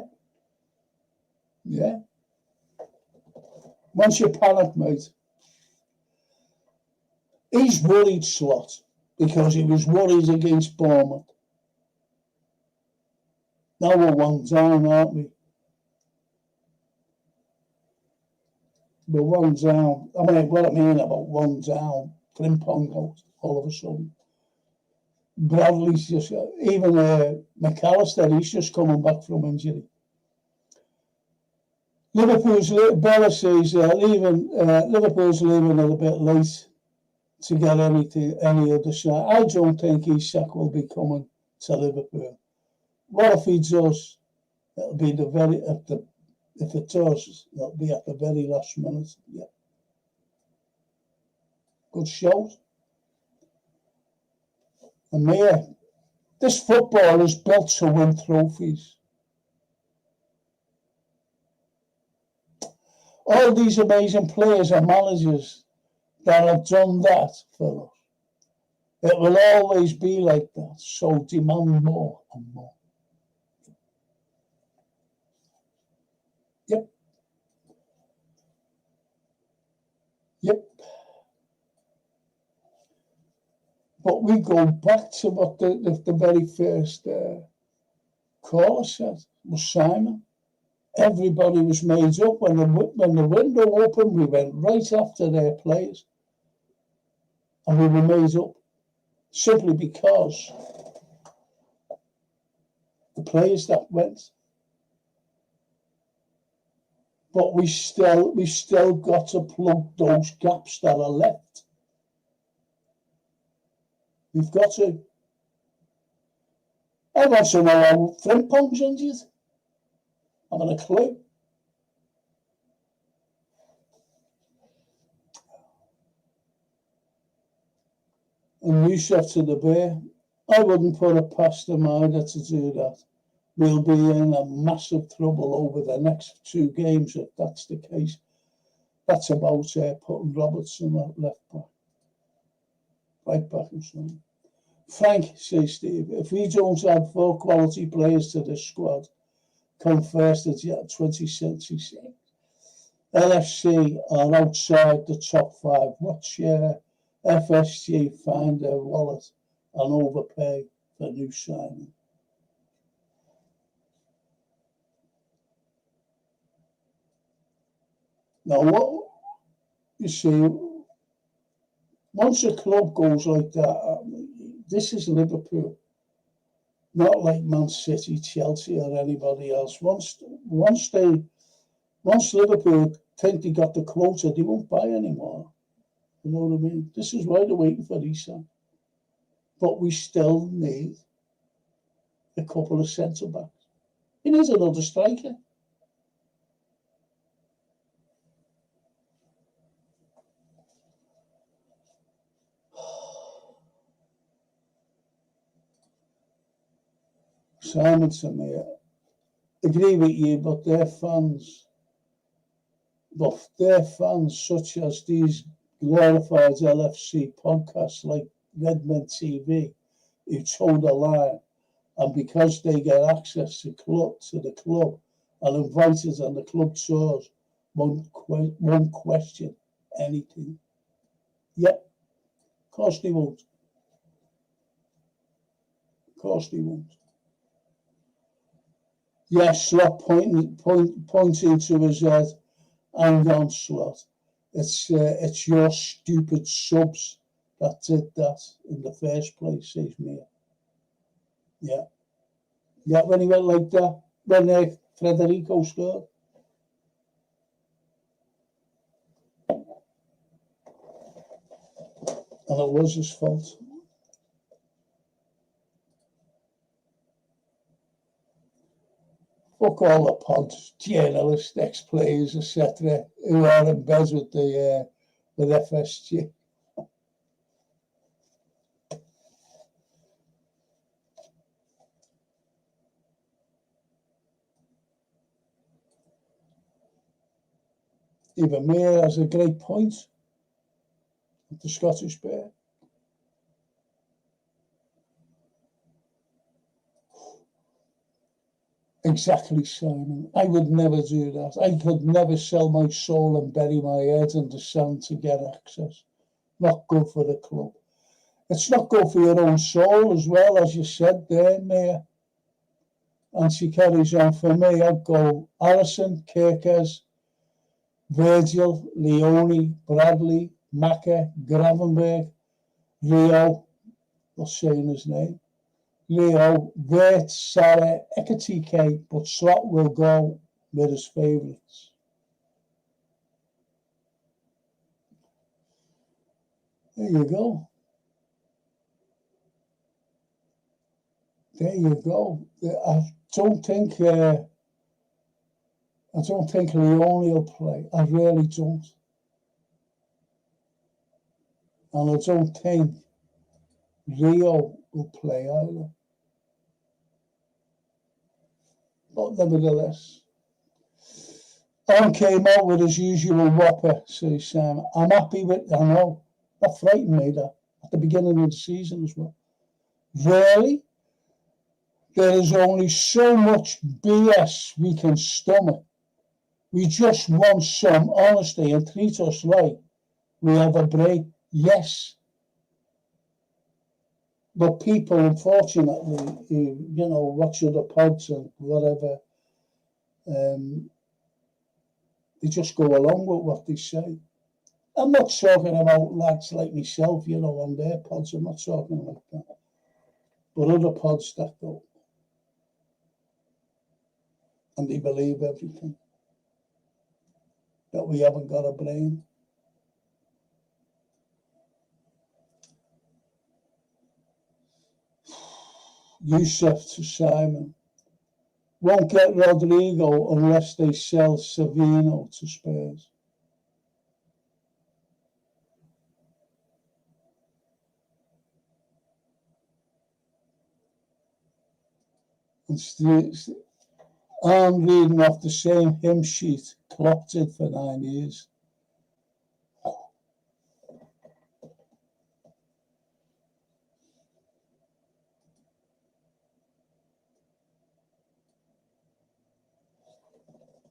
Once you panic, mate. He's worried, Slot, because he was worried against Bournemouth. Now we're one down, aren't we? We're one down. I mean, what I mean about one down, Frimpong out all of a sudden. Bradley's just, even McAllister, he's just coming back from injury. Liverpool's, Bella says, Liverpool's leaving it a bit late to get any other shot. I don't think Isak will be coming to Liverpool. What if he does? It'll be if it does, it'll be at the very last minute. Yeah. Good shout. And Mayor, this football is built to win trophies. All these amazing players and managers that have done that for us. It will always be like that. So demand more and more. Yep. But we go back to what the very first caller said, was Simon. Everybody was made up. When the window opened, we went right after their players. And we were made up simply because the players that went. But we still got to plug those gaps that are left. We've got to. I want to know how Frimpong's injured. I haven't a clue. And Yusuf to the bear. I wouldn't put it past them either to do that. We'll be in a massive trouble over the next 2 games if that's the case. That's about putting Robertson at left back. Right back or something. Frank, says Steve, if we don't add 4 quality players to this squad, come first at 2066. LFC are outside the top 5. Watch FSG find their wallet and overpay for new signing. Now, what you see, once a club goes like that, this is Liverpool, not like Man City, Chelsea, or anybody else. Once Liverpool think they got the quota, they won't buy anymore. You know what I mean? This is why they're waiting for Isak. But we still need a couple of centre-backs. He needs another striker. Simon to me, I agree with you, but their fans such as these glorified LFC podcasts like Redmen TV, who toe the line, and because they get access to the club and invited on the club tours, won't question anything. Yep, of course they won't. Of course they won't. Yes, Slot pointing to his head. Hang on, Slot. It's your stupid subs that did that in the first place, says Mia. Yeah. Yeah, when he went like that, when Federico scored. And it was his fault. Fuck all the pods, journalists, ex-players, etc., who are in bed with FSG. Even Mayor has a great point at the Scottish Bear. Exactly, Simon. I would never do that. I could never sell my soul and bury my head in the sand to get access. Not good for the club. It's not good for your own soul as well, as you said there, Mayor. And she carries on. For me, I'd go Allison, Kirkes, Virgil, Leone, Bradley, Macca, Gravenberg, Rio, not saying his name, Leo, Vert, Sarah, Ekatike, but Slot will go with his favourites. There you go. There you go. I don't think Leone will play. I really don't. And I don't think Rio will play either. But nevertheless, On came out with his usual whopper, says Sam. I'm happy with, I know, that frightened me, that, at the beginning of the season as well. Really? There is only so much BS we can stomach. We just want some honesty and treat us like we have a break. Yes. But people, unfortunately, who, watch other pods and whatever, they just go along with what they say. I'm not talking about lads like myself, on their pods. I'm not talking like that. But other pods that go. And they believe everything. That we haven't got a brain. Yusuf to Simon. Won't get Rodrigo unless they sell Savino to Spurs. I'm reading off the same hymn sheet Klopp did for 9 years.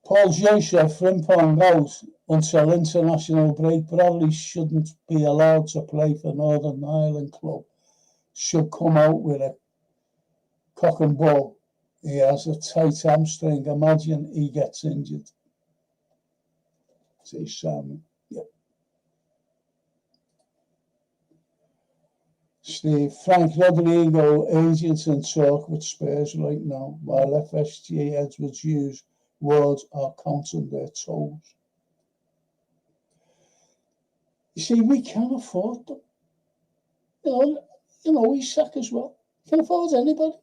Paul Joseph, Frimpong out until international break. Bradley shouldn't be allowed to play for Northern Ireland club. Should come out with a cock and ball. He has a tight hamstring. Imagine he gets injured. Say Sam. Yep. Steve, Frank Rodrigo, agents in talk with Spurs right now, while FSG Edwards Hughes words are counting their toes. You see, we can afford them. Isak as well. We can afford anybody.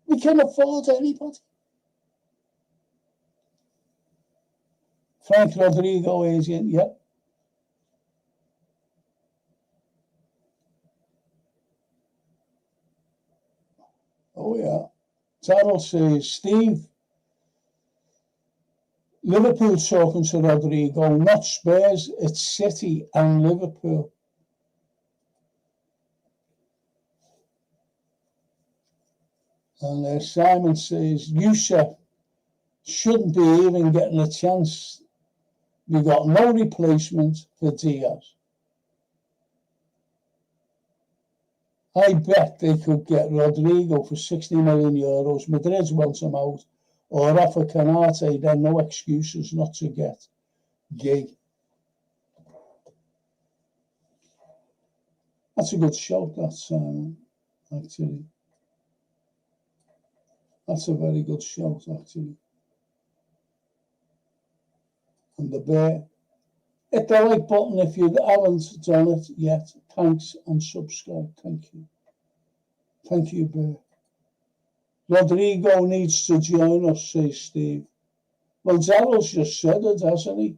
We can afford anybody. Frank Rodrigo, agent, yep. Oh, yeah. Darrell says, Steve, Liverpool talking to Rodrigo, not Spurs, it's City and Liverpool. And Simon says, Yusuf shouldn't be even getting a chance. We got no replacement for Diaz. I bet they could get Rodrigo for 60 million euros. Madrid wants him out. Or offer Canate, then no excuses not to get gig. That's a good shout, that's actually. That's a very good shout, actually. And the bear. Hit the like button if you haven't done it yet. Thanks and subscribe. Thank you. Thank you, Bear. Rodrigo needs to join us, says Steve. Well, Daryl's just said it, hasn't he?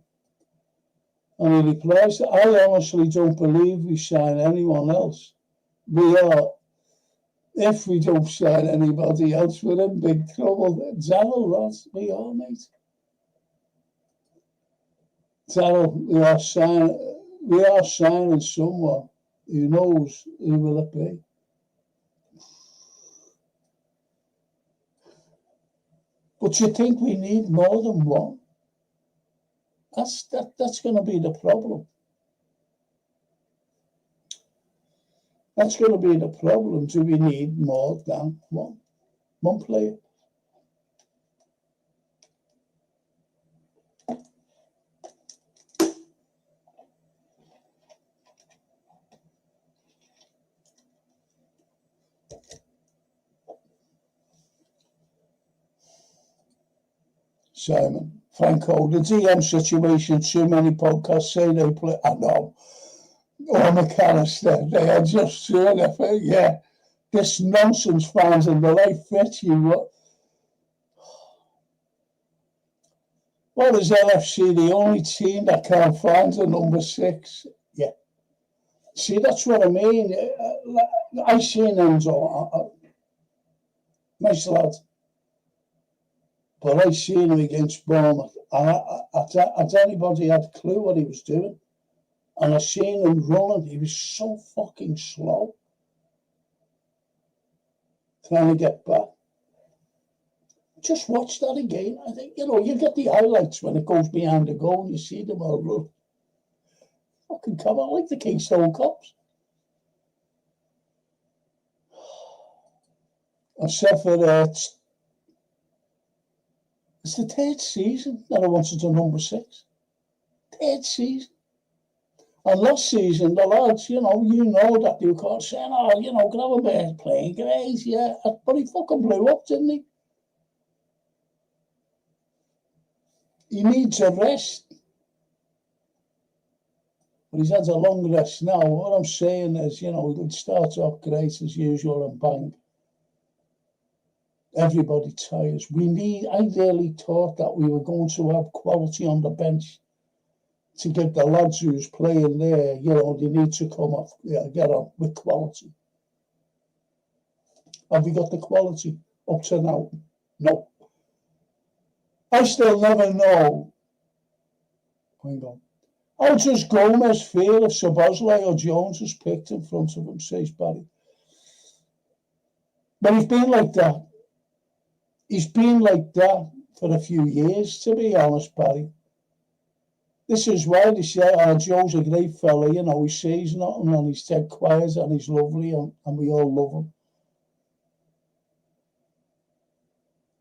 And he replies, I honestly don't believe we sign anyone else. If we don't sign anybody else, we're in big trouble. Daryl, that's we are, mate. Daryl, we are signing someone. Who knows who will it be? But you think we need more than one? That's going to be the problem. That's going to be the problem. Do we need more than one player? Simon, Franco, the DM situation, too many podcasts say they play. I know. Or McAllister, they are just doing it. Yeah, this nonsense fans and the right fit you. What is LFC? The only team that can't find a number 6. Yeah. See, that's what I mean. I seen Enzo, nice lad. But I seen him against Bournemouth. Had anybody had a clue what he was doing? And I seen him running. He was so fucking slow. Trying to get back. Just watch that again. I think, you get the highlights when it goes behind the goal and you see them all run. Fucking come on, like the Keystone Cops. I said it's the 3rd season that I wanted a number 6. 3rd season. And last season, the lads, you know that they were saying, Gravenberg's playing great, yeah. But he fucking blew up, didn't he? He needs a rest. But he's had a long rest now. What I'm saying is, it starts off great as usual and bang. Everybody tires. I really thought that we were going to have quality on the bench to give the lads who's playing there, they need to come off, get on with quality. Have we got the quality up to now? No. I still never know. Hang on. How does Gomez feel if Szoboszlai or Jones is picked in front of him, says Barry? But he's been like that. He's been like that for a few years, to be honest, Barry. This is why they say, Joe's a great fella, he says nothing and he's dead quiet and he's lovely and we all love him.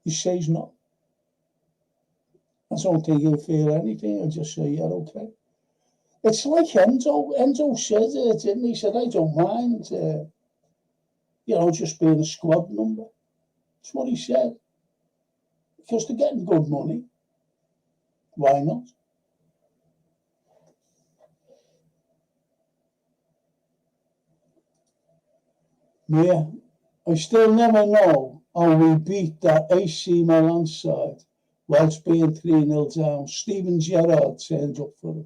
He says nothing. I don't think he'll feel anything. He'll just say, yeah, okay. It's like Enzo. Enzo said it, didn't he? He said, I don't mind, just being a squad number. That's what he said. Because they're getting good money. Why not? Yeah, I still never know how we beat that AC Milan side whilst being 3-0 down. Steven Gerrard turned up for it.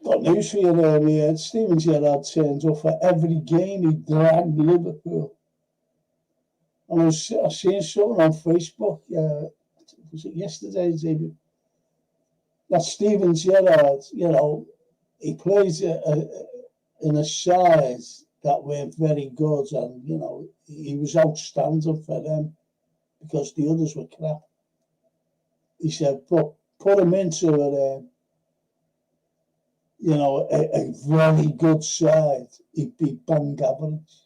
Got news for you there, mate. Steven Gerrard turned up for every game he dragged Liverpool. And I seen something on Facebook, was it yesterday, David? That Steven Gerrard, he plays in a side that weren't very good, and he was outstanding for them because the others were crap. He said, put him into a very good side, he'd be bang average.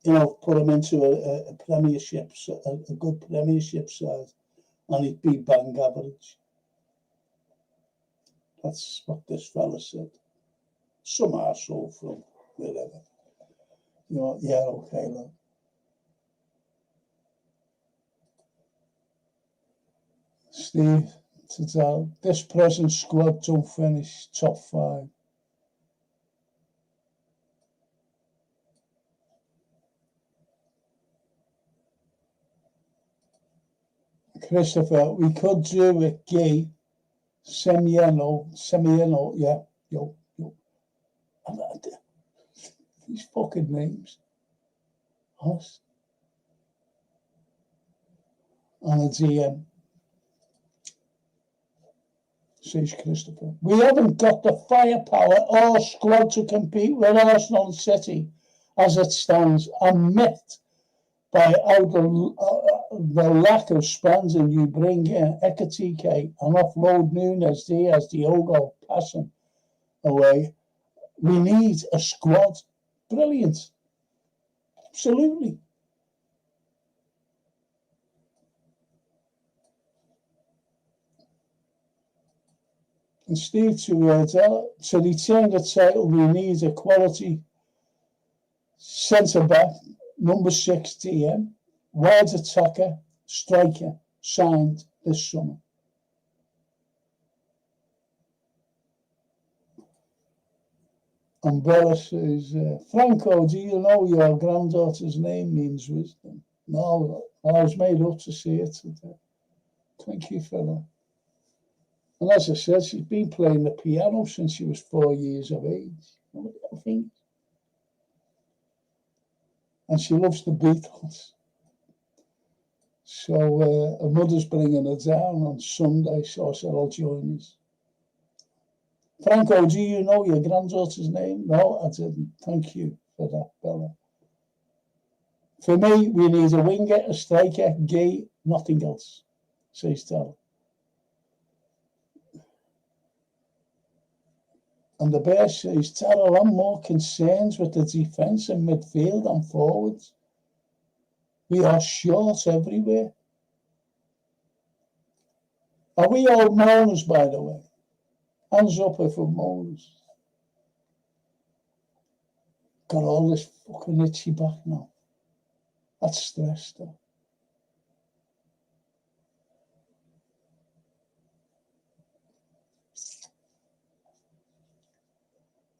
Put him into a Premiership, a good Premiership side, and he'd be bang average. That's what this fella said. some arsehole from wherever. You know, yeah, okay, look. Steve, to tell, this present squad don't finish top 5. Christopher, we could do it gay, Semieno, yeah, yo. These fucking names. Us. And a GM. Says Christopher. We haven't got the firepower or squad to compete with Arsenal City as it stands. I'm miffed by how the lack of spending. You bring in Ekatike and offload Nunes, Diaz, Diogo, passing away. We need a squad. Brilliant. Absolutely. And Steve, to retain the title, we need a quality centre-back, number 6 DM, wide attacker, striker, signed this summer. And Bella says, Franco, do you know your granddaughter's name means wisdom? No, I was made up to see it today. Thank you for that. And as I said, she's been playing the piano since she was 4 years of age. I think. And she loves the Beatles. So her mother's bringing her down on Sunday, so I said, I'll join us. Franco, do you know your granddaughter's name? No, I didn't. Thank you for that, Bella. For me, we need a winger, a striker, gay, nothing else, says Tara. And the bear says, Tara, I'm more concerned with the defence and midfield and forwards. We are short everywhere. Are we all moaners, by the way? Hands up if we're moaners. Got all this fucking itchy back now. That's stress, though.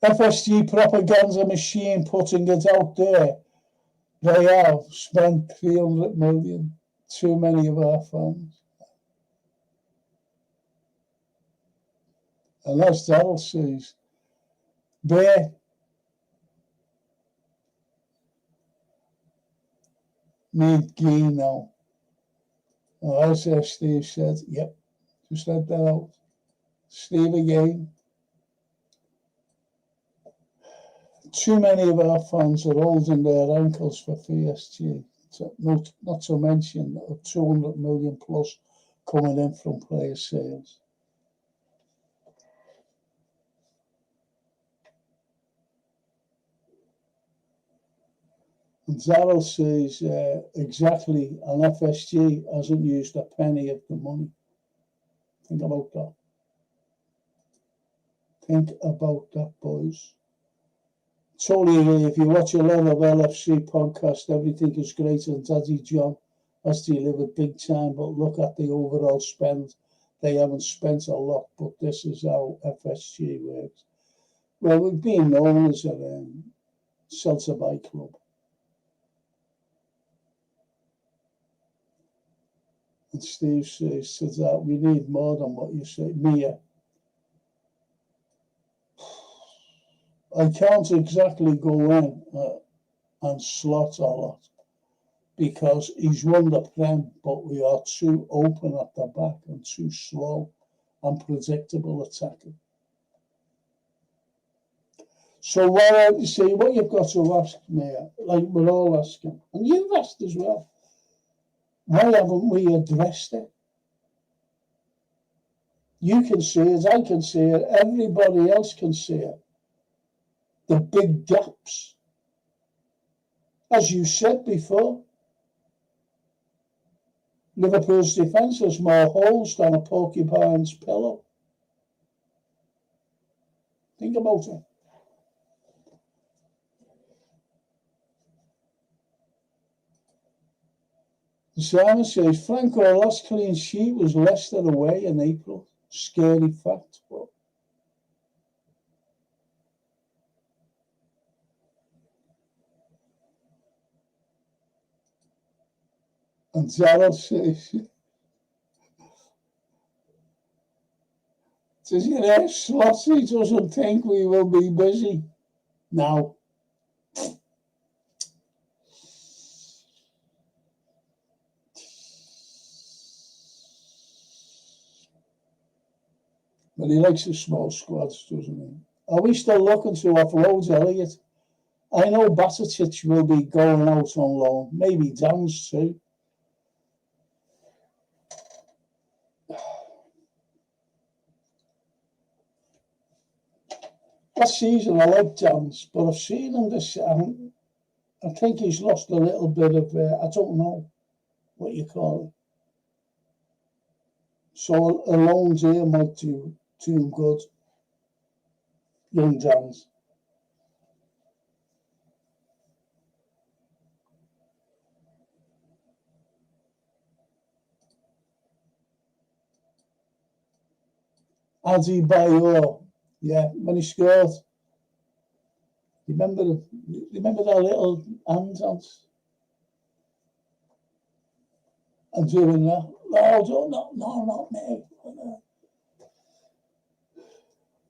FSG propaganda machine putting it out there. They have spent 300 million. Too many of our fans. And as Daryl says, Bear need Gee now. And as Steve said, yep, just let that out. Steve again. Too many of our fans are holding their ankles for PSG. Not to mention 200 million plus coming in from player sales. Daryl says exactly, and FSG hasn't used a penny of the money. Think about that. Think about that, boys. Totally, if you watch a lot of LFC podcast, everything is great, and Daddy John has delivered big time, but look at the overall spend. They haven't spent a lot, but this is how FSG works. Well, we've been known as a sell-to-buy club. And Steve says to that, we need more than what you say. Mia. I can't exactly go in and slot a lot because he's won the Prem, but we are too open at the back and too slow and predictable attacking. So what you've got to ask, Mia, like we're all asking, and you've asked as well, why haven't we addressed it? You can see it, I can see it, everybody else can see it. The big gaps. As you said before, Liverpool's defence has more holes than a porcupine's pillow. Think about it. Simon says, Frank, our last clean sheet was Leicester away in April. Scary fact, but and Gerald says, does your hear Slotty doesn't think we will be busy? No. But he likes the small squads, doesn't he? Are we still looking to offload Elliott? I know Basatic will be going out on loan. Maybe Downs too. Last season I liked Downs, but I've seen him this. I think he's lost a little bit of. I don't know what you call it. So a loan here might do him good. Young Downs. Adi Bayor, yeah, when he scored. Remember that little hands and doing that? No, not me.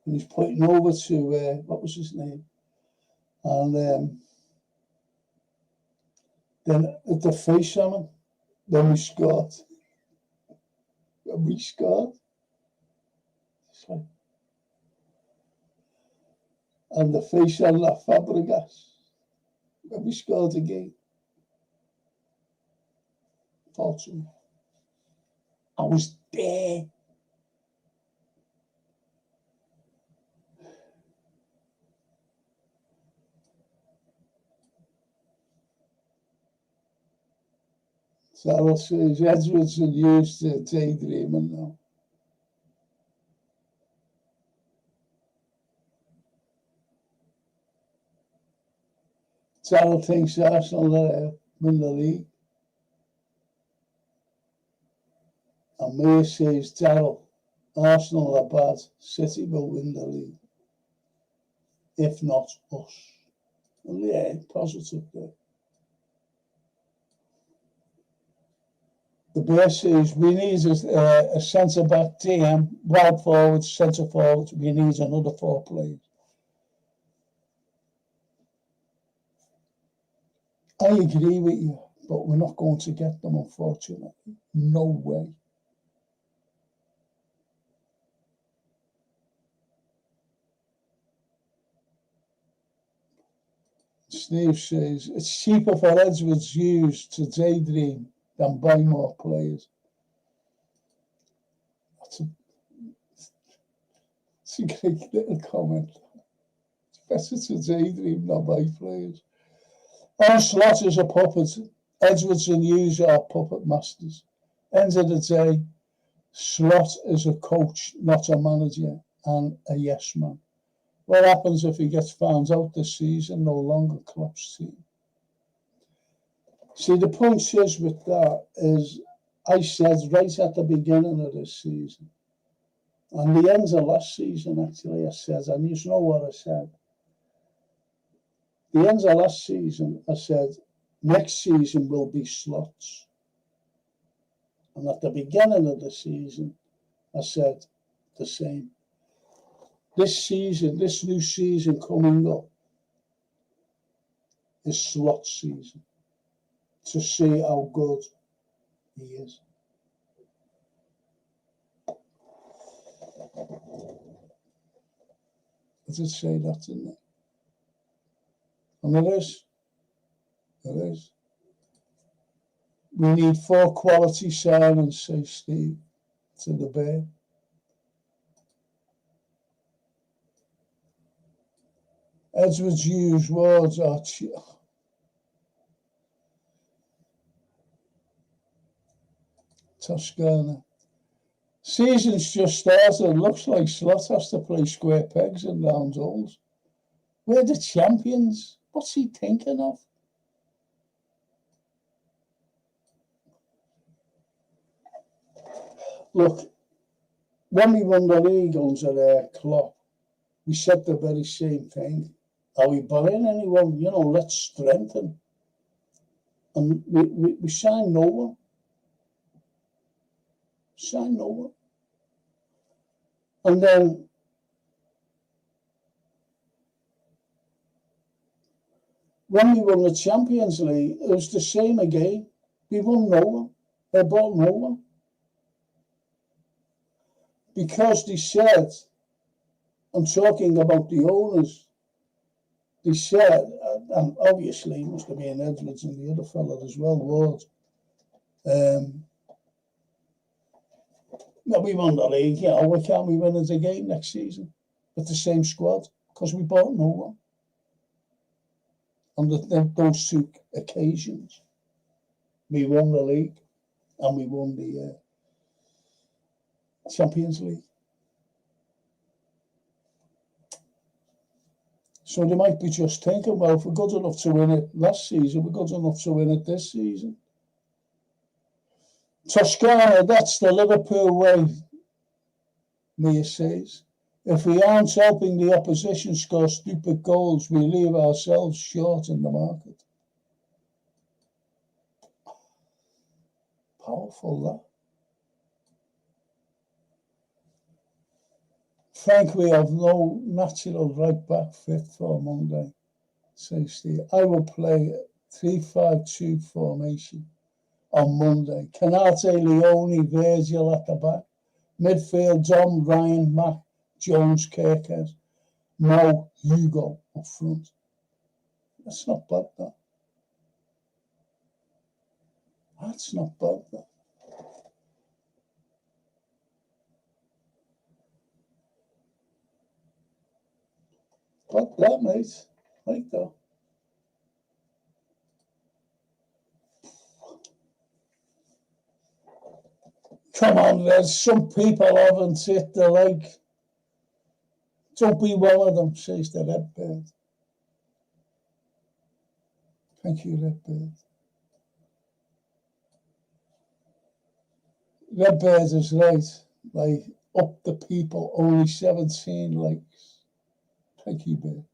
And he's pointing over to what was his name, and then at the face on him, then we scored. And the face on La Fabregas, when we scored again. Fortunately, I was there. Sarah says Edwards and used to daydreaming now. Sarah thinks Arsenal win the league. And Mia says, Darryl, Arsenal are bad. City will win the league. If not us. Well, yeah, positive there. The bear says, we need a centre-back DM, wide forward, centre-forward. We need another 4 players. I agree with you, but we're not going to get them, unfortunately. No way. Steve says, it's cheaper for Edwards used to daydream than buy more players. That's a great little comment. It's better to daydream than buy players. Our Slot is a puppet. Edwards and Hughes are puppet masters. End of the day, Slot is a coach, not a manager, and a yes man. What happens if he gets found out this season? No longer Klopp's team. See, the point is with that is, I said right at the beginning of this season, and the end of last season, actually, I said, and you know what I said. The end of last season, I said, next season will be Slots. And at the beginning of the season, I said the same. This season, this new season coming up, is Slot season. To see how good he is. I did say that, didn't I? And it is. It is. We need 4 quality signings, say Steve, to the Bear. Edwards Hughes Wards are Toscana. Season's just started. Looks like Slot has to play square pegs and round holes. We're the champions. What's he thinking of? Look, when we won the league under Klopp, we said the very same thing. Are we buying anyone? You know, let's strengthen. And we signed no one. Signed no one. And then when we won the Champions League, it was the same again. We won no one. They bought no one. Because they said, I'm talking about the owners, they said, and obviously it must have been Edwards and the other fella as well, Ward. Well, we won the league, you know, why can't we win it again next season with the same squad? Because we bought no one on those two occasions. We won the league and we won the Champions League. So they might be just thinking, well, if we're good enough to win it last season, we're good enough to win it this season. Toscana, that's the Liverpool way, Mia says. If we aren't helping the opposition score stupid goals, we leave ourselves short in the market. Powerful, that. Frank, we have no natural right back fit for Monday, says Steve. I will play 3-5-2 formation on Monday. Canate, Leone, Virgil at the back. Midfield, Dom, Ryan, Mac, Jones, Kirkers, Mo, Hugo up front. That's not bad, that. That's not bad, that. But that, mate, like that. Come on, there's some people haven't hit the like. Don't be one of them, says the Redbird. Thank you, Redbird. Redbird is right. Like, up the people, only 17 likes. Thank you, Bird.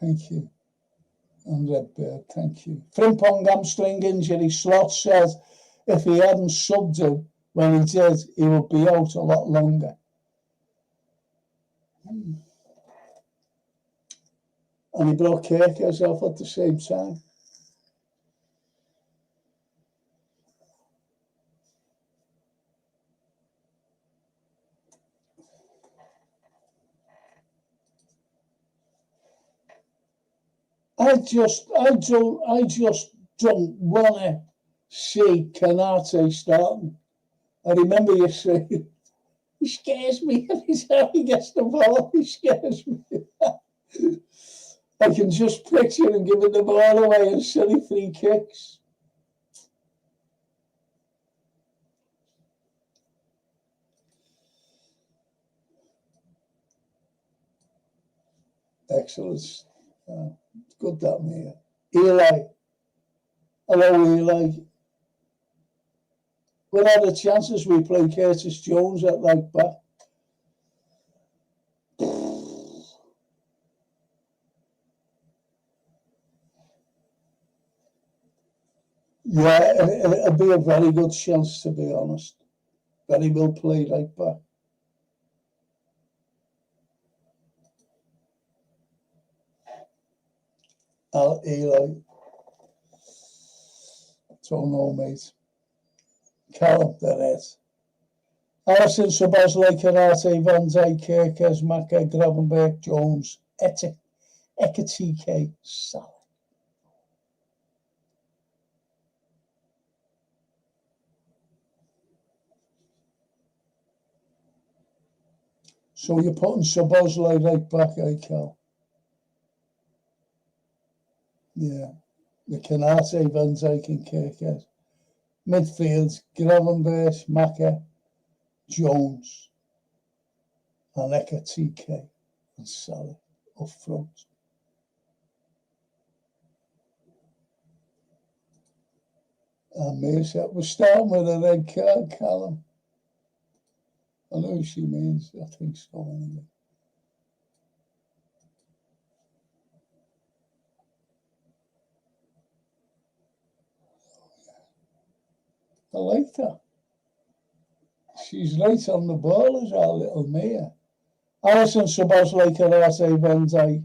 Thank you. And Redbird, thank you. Frimpong hamstring injury, Slot says if he hadn't subbed him when he did, he would be out a lot longer. And he brought Kirkers off at the same time. I just don't want to see Canate starting. I remember you saying, he scares me every time he gets the ball, he scares me. I can just picture him giving the ball away in silly free kicks. Excellent. Good that, Mia. Eli. Hello, Eli. What are the chances we play Curtis Jones at right back? Yeah, it'll be a very good chance, to be honest. Very well played right back. Eli. Don't know, mate. Callum, there is. Alisson, Szoboszlai, Canate, Van Dijk, Kirkers, Maka, Gravenberch, Jones, Ekatike, Salah. So you're putting Szoboszlai right back, Cal? Yeah. The Canate, Van Dijk and Kirkers. Midfield, Gravenberch, Maka, Jones, and Ekatike and Salah up front. And me said, we're starting with a red card, Callum. I know what she means. I think so anyway. I like her. She's right on the ball as our little Mia. Alison Subos like her Arte Van Dyke,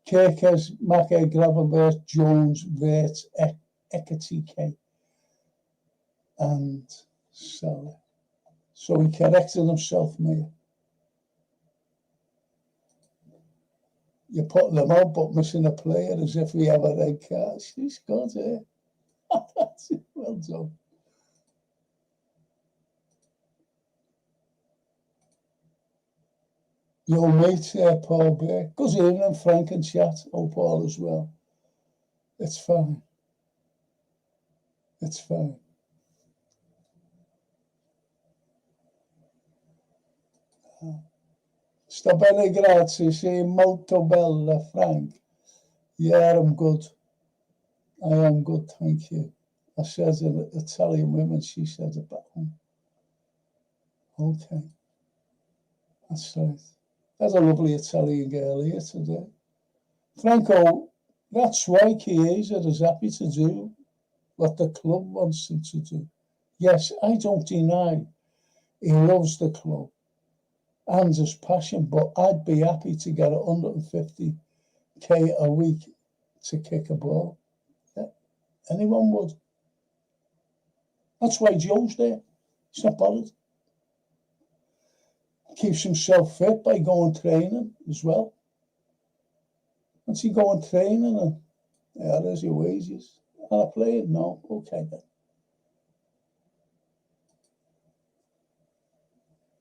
Kirkes, Mackay, Gravenberg, Jones, Vert, Ekatike, and Salah. So he corrected himself, Mia. You're putting them on, but missing a player as if we have a red card. She's good, eh? That's it. Well done. Your mate, Paul Bear. Good evening, Frank and chat. Oh, Paul as well. It's fine. It's fine. Sta bene, grazie. Sei molto bella, Frank. Yeah, I'm good. I am good, thank you. I said in Italian women, she said it back home. Okay. That's right. That's a lovely Italian girl here today. Franco, that's why Chiesa is happy to do what the club wants him to do. Yes, I don't deny he loves the club and his passion, but I'd be happy to get 150k a week to kick a ball. Yeah, anyone would. That's why Joe's there. He's not bothered. Keeps himself fit by going training as well. Once you go on training and there's your wages. And I play it? No. Okay then.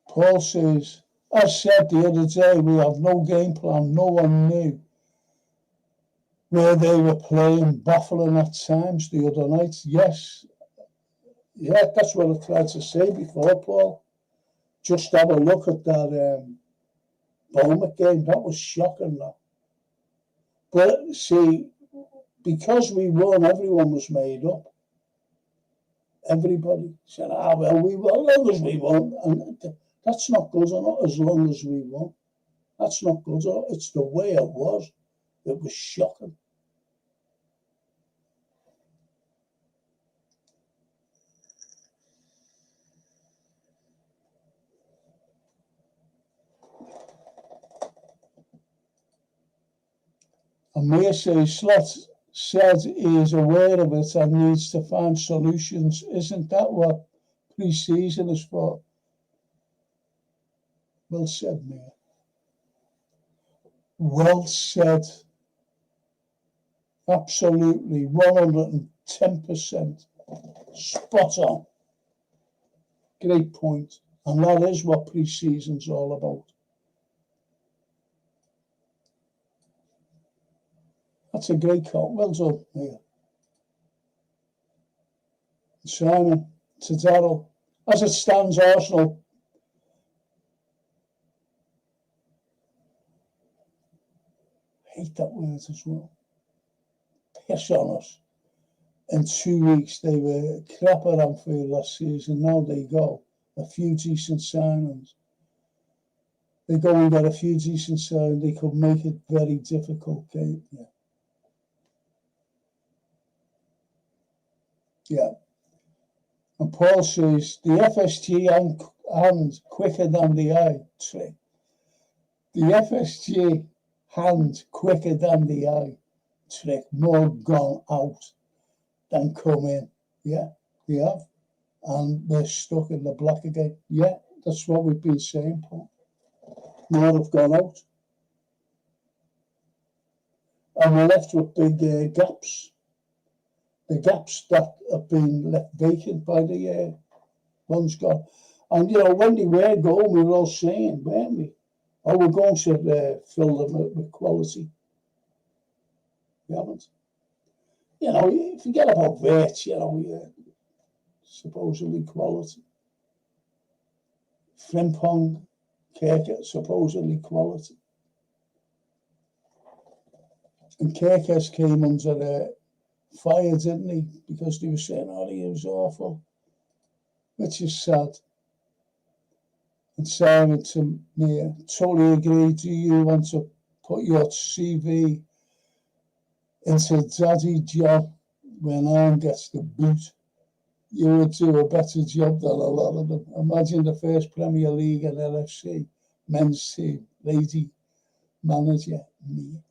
Paul says, as said the other day, we have no game plan. No one knew where they were playing, baffling at times the other night. Yes. Yeah, that's what I tried to say before, Paul. Just have a look at that Bournemouth game. That was shocking, that. But see, because we won, everyone was made up. Everybody said, well, we won as long as we won. And that's not good enough, as long as we won. That's not good enough. It's the way it was. It was shocking. And Mia says, Slot said he is aware of it and needs to find solutions. Isn't that what pre-season is for? Well said, Mia. Well said. Absolutely, 110%. Spot on. Great point. And that is what pre-season's all about. That's a great call. Well done, Mia. Simon, to Darryl. As it stands, Arsenal hate that word as well. Piss on us. In 2 weeks, they were crap at Anfield last season. Now they go. A few decent signings. They go and get a few decent signings. They could make it very difficult game. Yeah. Yeah. And Paul says, the FSG hand quicker than the eye trick. The FSG hand quicker than the eye trick. More gone out than come in. Yeah, we have. And we're stuck in the black again. Yeah, that's what we've been saying, Paul. More have gone out. And we're left with big gaps. The gaps that have been left vacant by the ones gone. And, when they were going, we were all saying, weren't we? Oh, we're going to fill them with quality. We haven't. Forget about Vert, supposedly quality. Frimpong, Kirkes, supposedly quality. And Kirkes came under fired, didn't he? Because they were saying, oh, he was awful, which is sad. And Simon to me, totally agree. Do you want to put your CV into daddy job when Anne gets the boot? You would do a better job than a lot of them. Imagine the first Premier League and LFC men's team, lady manager, me.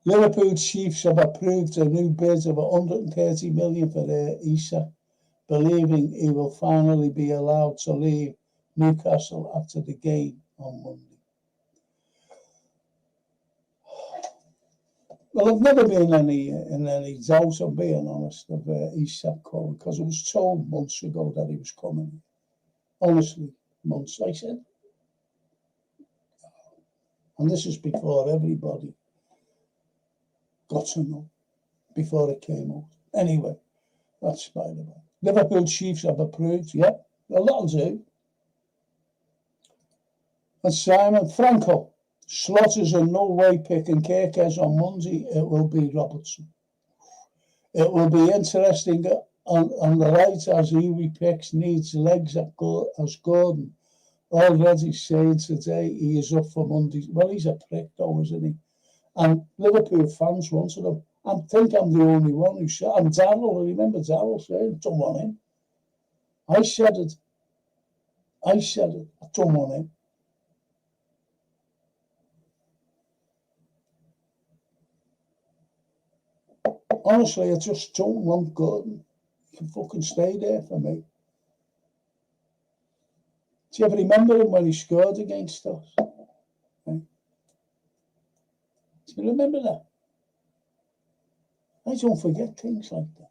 Liverpool Chiefs have approved a new bid of 130 million for Isak, believing he will finally be allowed to leave Newcastle after the game on Monday. Well, I've never been in any doubt, I'm being honest, of Isak coming, because I was told months ago that he was coming. Honestly, months, I said. And this is before everybody got to know, before it came out. Anyway, that's by the way. Liverpool Chiefs have approved, yeah, well, that'll do. And Simon Franco slaughters a no-way pick in Kirkes on Monday. It will be Robertson. It will be interesting on the right as he picks needs legs as Gordon already saying today he is up for Monday. Well, he's a prick though, isn't he? And Liverpool fans wanted him. I think I'm the only one who said, and Darryl, I remember Darryl saying, don't want him. I said it. I don't want him. Honestly, I just don't want Gordon. He can fucking stay there for me. Do you ever remember him when he scored against us? Right? Do you remember that? I don't forget things like that.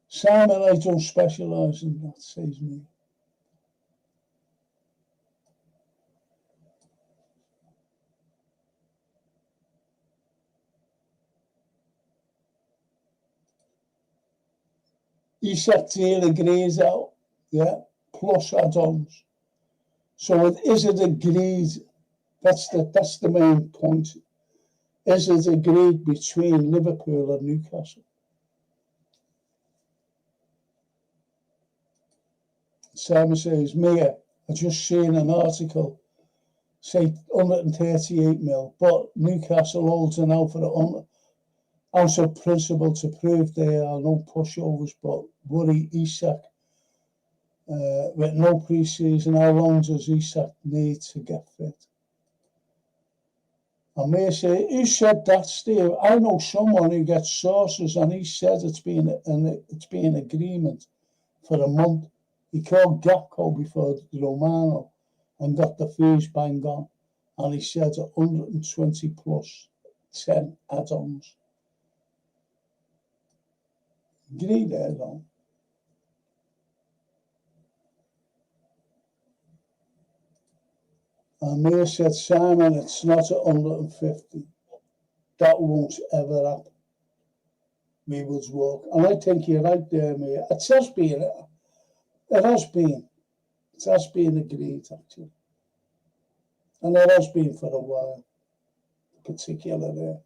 Simon, I don't specialise in that, says me. Isak deal agrees out, yeah, plus add-ons. So is it agreed? That's the main point. Is it agreed between Liverpool and Newcastle? Simon says, Mia, I just seen an article say 138 mil, but Newcastle holds an out for out of principle to prove there are no pushovers, but worry Isak with no pre-season. How long does Isak need to get fit? And Mia say, who said that, Steve? I know someone who gets sources, and he said it's been agreement for a month. He called Gakpo before Romano and got the fees bang on. And he said 120 plus 10 add-ons. Agree there, though. And Mia said, Simon, it's not 150. That won't ever happen. We would walk. And I think you're right there, Mia. It has been agreed, actually. And it has been for a while, particular there.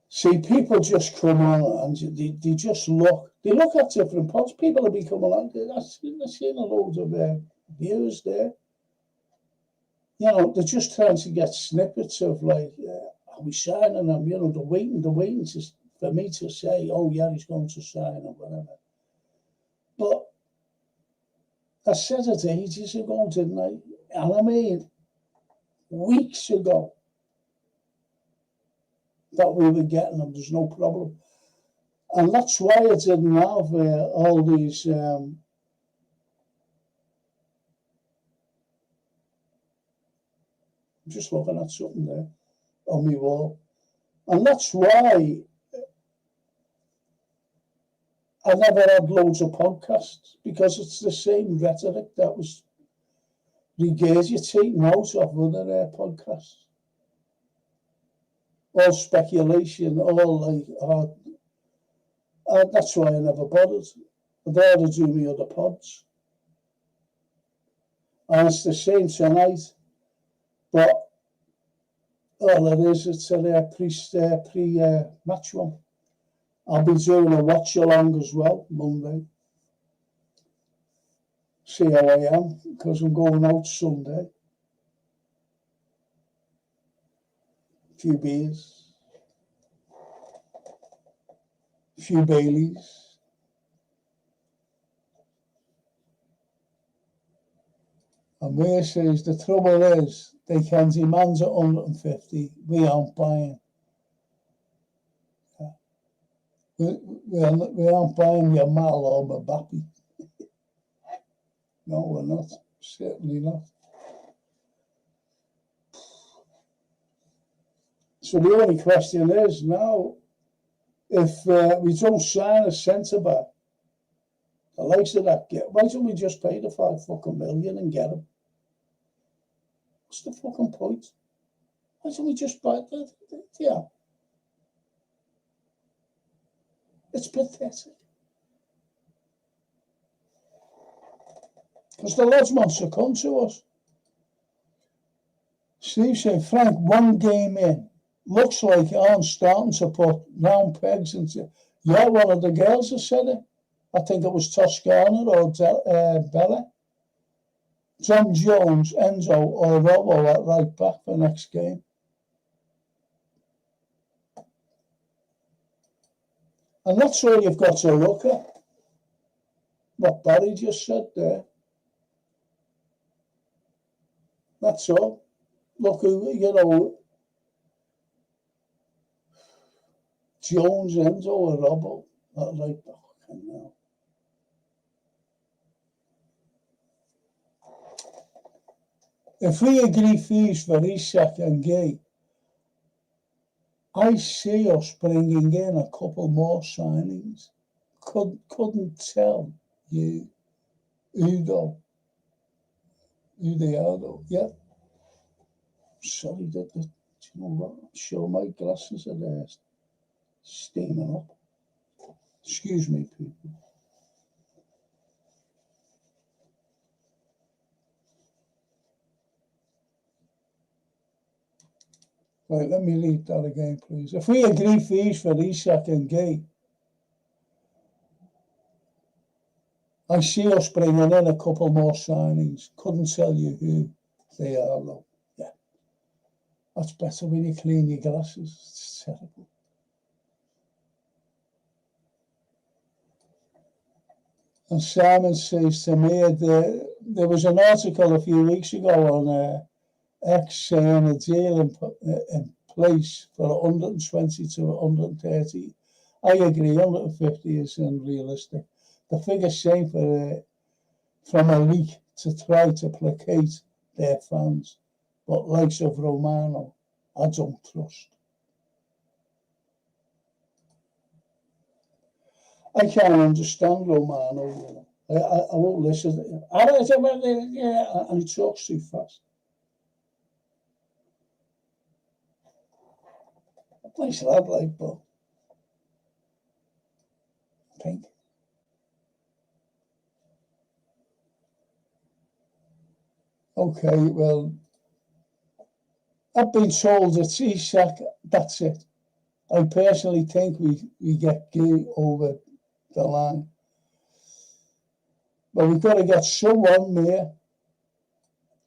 See, people just come on and they just look. They look at different pods. People have become like that. I've seen a load of viewers there. You know, they're just trying to get snippets of like, are we signing them? You know, they're waiting for me to say, oh yeah, he's going to sign or whatever. But I said it ages ago, didn't I? And I mean, weeks ago, that we were getting them. There's no problem. And that's why I didn't have all these... I'm just looking at something there on my wall. And that's why I never had loads of podcasts, because it's the same rhetoric that was regurgitating out of other podcasts. All speculation, all like, that's why I never bothered. I'd rather do my other pods. And it's the same tonight. But All it is, it's a pre-match one. I'll be doing a watch along as well Monday. See how I am, because I'm going out Sunday. A few beers, a few Baileys. And May says the trouble is they can demand 150. We aren't buying. We aren't buying your Mal or Mbappe. No, we're not. Certainly not. So the only question is now, if we don't sign a centre-back, the likes of that, why don't we just pay the $5 million and get him? What's the fucking point? Why don't we just buy that? Yeah. It's pathetic. Because the lads want to come to us. Steve said, Frank, one game in. Looks like I'm starting to put round pegs into. Yeah, one of the girls has said it. I think it was Toscana or Bella. Tom Jones, Enzo, or Robbo at right back for next game. And that's all you've got to look at. What Barry just said there. That's all. Look who, Jones, Enzo, or Robbo at right back now. If we agree fees for Isak and Gay, I see us bringing in a couple more signings. Couldn't tell you who they are though. Yeah. Sorry, do you know what? I'm sure my glasses are there steaming up. Excuse me, people. Right, let me read that again, please. If we agree fees for Isak and Gay, I see us bringing in a couple more signings. Couldn't tell you who they are, though. Yeah. That's better when you clean your glasses. It's terrible. And Simon says to me, there was an article a few weeks ago on X saying a deal in place for 120 to 130. I agree, 150 is unrealistic. The figure's saying from a leak to try to placate their fans, but likes of Romano, I don't trust. I can't understand Romano. I won't listen. And he talks too fast. Nice lad, like, but I think. Okay, well, I've been told it's Isak, that's it. I personally think we get Gay over the line. But we've got to get someone there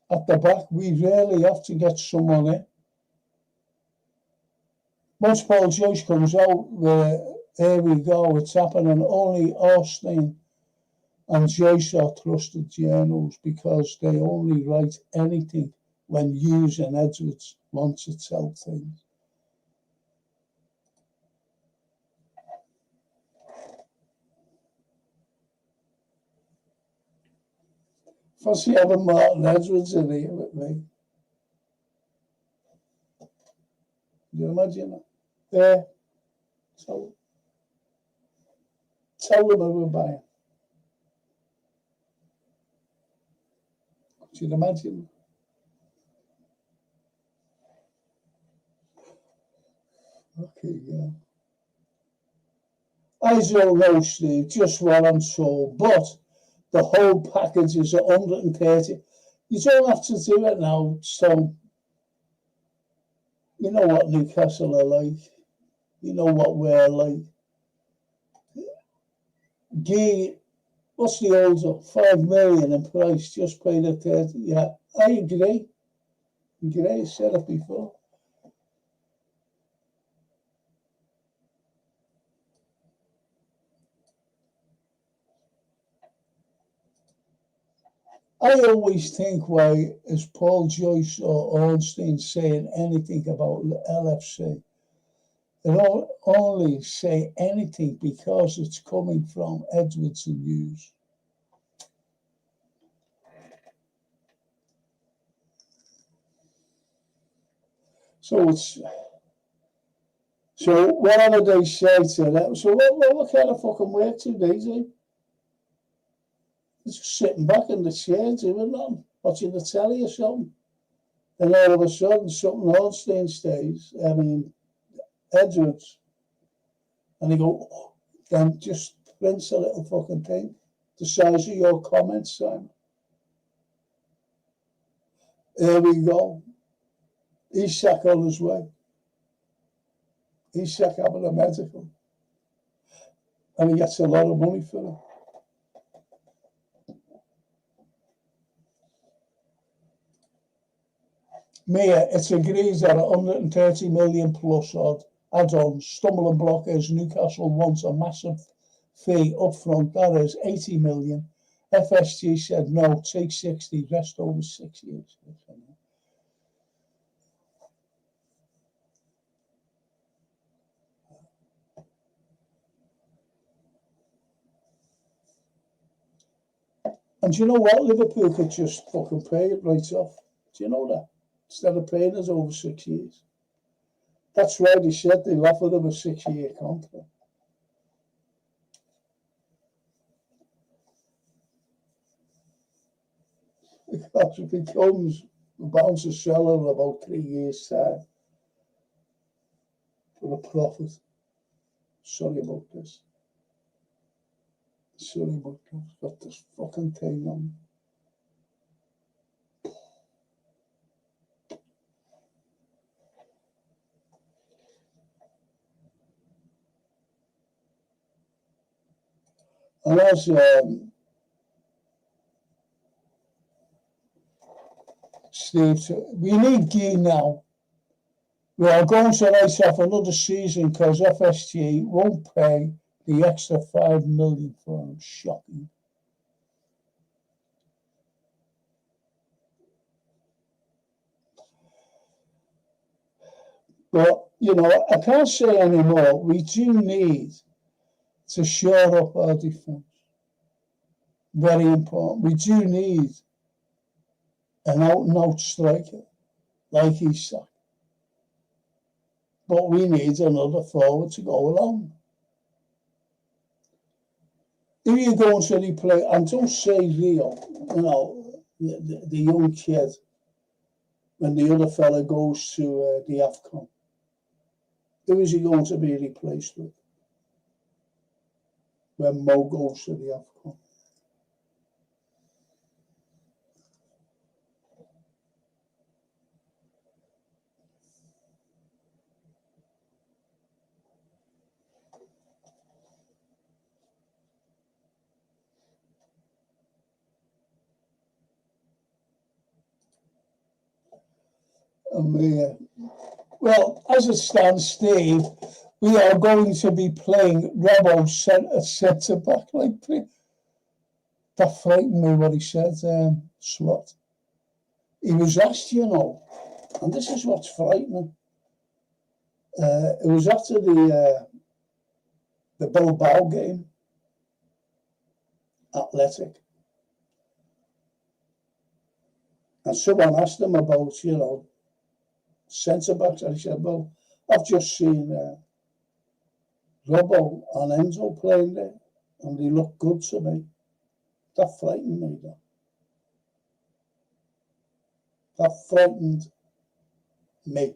at the back. We really have to get someone in. Once Paul Joyce comes out, here we go, it's happening. Only Austin and Joyce are trusted journals because they only write anything when Hughes and Edwards want to tell things. Fancy having Martin Edwards in here with me. Can you imagine that? Yeah. So tell them who we're buying. Could you imagine? Okay, yeah. I don't know, Steve, just what I'm told, but the whole package is 130. You don't have to do it now, so You know what Newcastle are like. You know what we're like. Gee, what's the older? 5 million in price, just paid at 30. Yeah, I agree. I said it before. I always think, why is Paul Joyce or Ornstein saying anything about LFC? They don't only say anything because it's coming from Edwards and Hughes. So whatever they say to them. So what kind of fucking work do they do? Just sitting back in the chair doing nothing, watching the telly or something. Then all of a sudden, something Ornstein stays. I mean, Edwards. And they go, oh, then just prints a little fucking thing, the size of your comments, Simon. There we go. Isak on his way. Isak having a medical. And he gets a lot of money for it. Mia, it's agreed that 130 million plus odd add-on stumbling block is Newcastle wants a massive fee up front. That is 80 million. FSG said no, take 60, rest over 6 years. And do you know what? Liverpool could just fucking pay it right off. Do you know that? Instead of paying us over 6 years. That's why they said they offered him a 6-year contract. Because if he comes, the bouncer seller in about 3 years' time for a profit. Sorry about this. Got this fucking thing on. And as Steve said, we need Guy now. We are going to race off another season because FSG won't pay the extra 5 million for him. Shocking. But, you know, I can't say anymore. We do need to shore up our defence. Very important. We do need an out-and-out striker like Isak. But we need another forward to go along. If you're going to replay, and don't say Rio, you know, the young kid, when the other fella goes to the AFCON, who is he going to be replaced with when Mo goes to the AFCON? Well, as it stands, Steve, we are going to be playing Robbo centre back. Like that frightened me what he said, Slot. He was asked, you know, and this is what's frightening. It was after the Bilbao game, Athletic. And someone asked him about, you know, centre-backs, and he said, well, I've just seen Robbo and Enzo playing there, and they look good to me. That frightened me, though. That frightened me.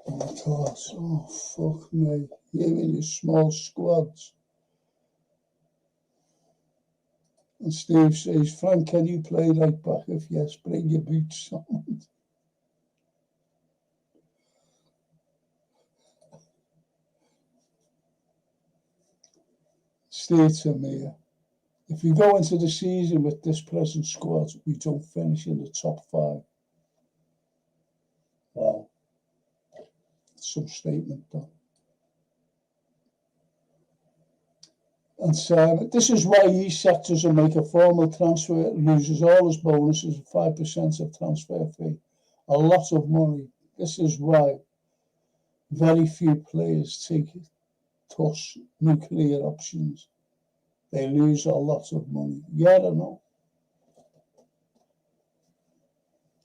Oh, my God. Oh, fuck me. You and your small squads. And Steve says, Frank, can you play right back? If yes, bring your boots on. Steve to me, if we go into the season with this present squad, we don't finish in the top 5. Wow. Some statement, though. And this is why Isak doesn't make a formal transfer, loses all his bonuses, 5% of transfer fee, a lot of money. This is why very few players take tough nuclear options. They lose a lot of money. Yeah, I know.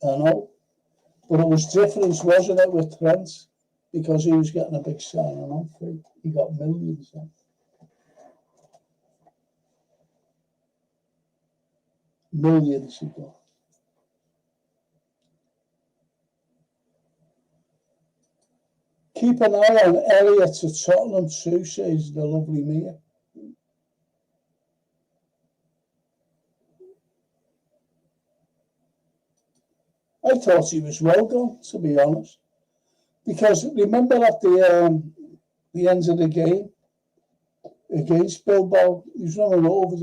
I know. But it was different, wasn't it, with Trent? Because he was getting a big signing on fee. He got millions then. Millions he got. Keep an eye on Elliott to Tottenham too, says the lovely Mia. I thought he was well gone, to be honest. Because remember at the end of the game against Bilbao, he was running over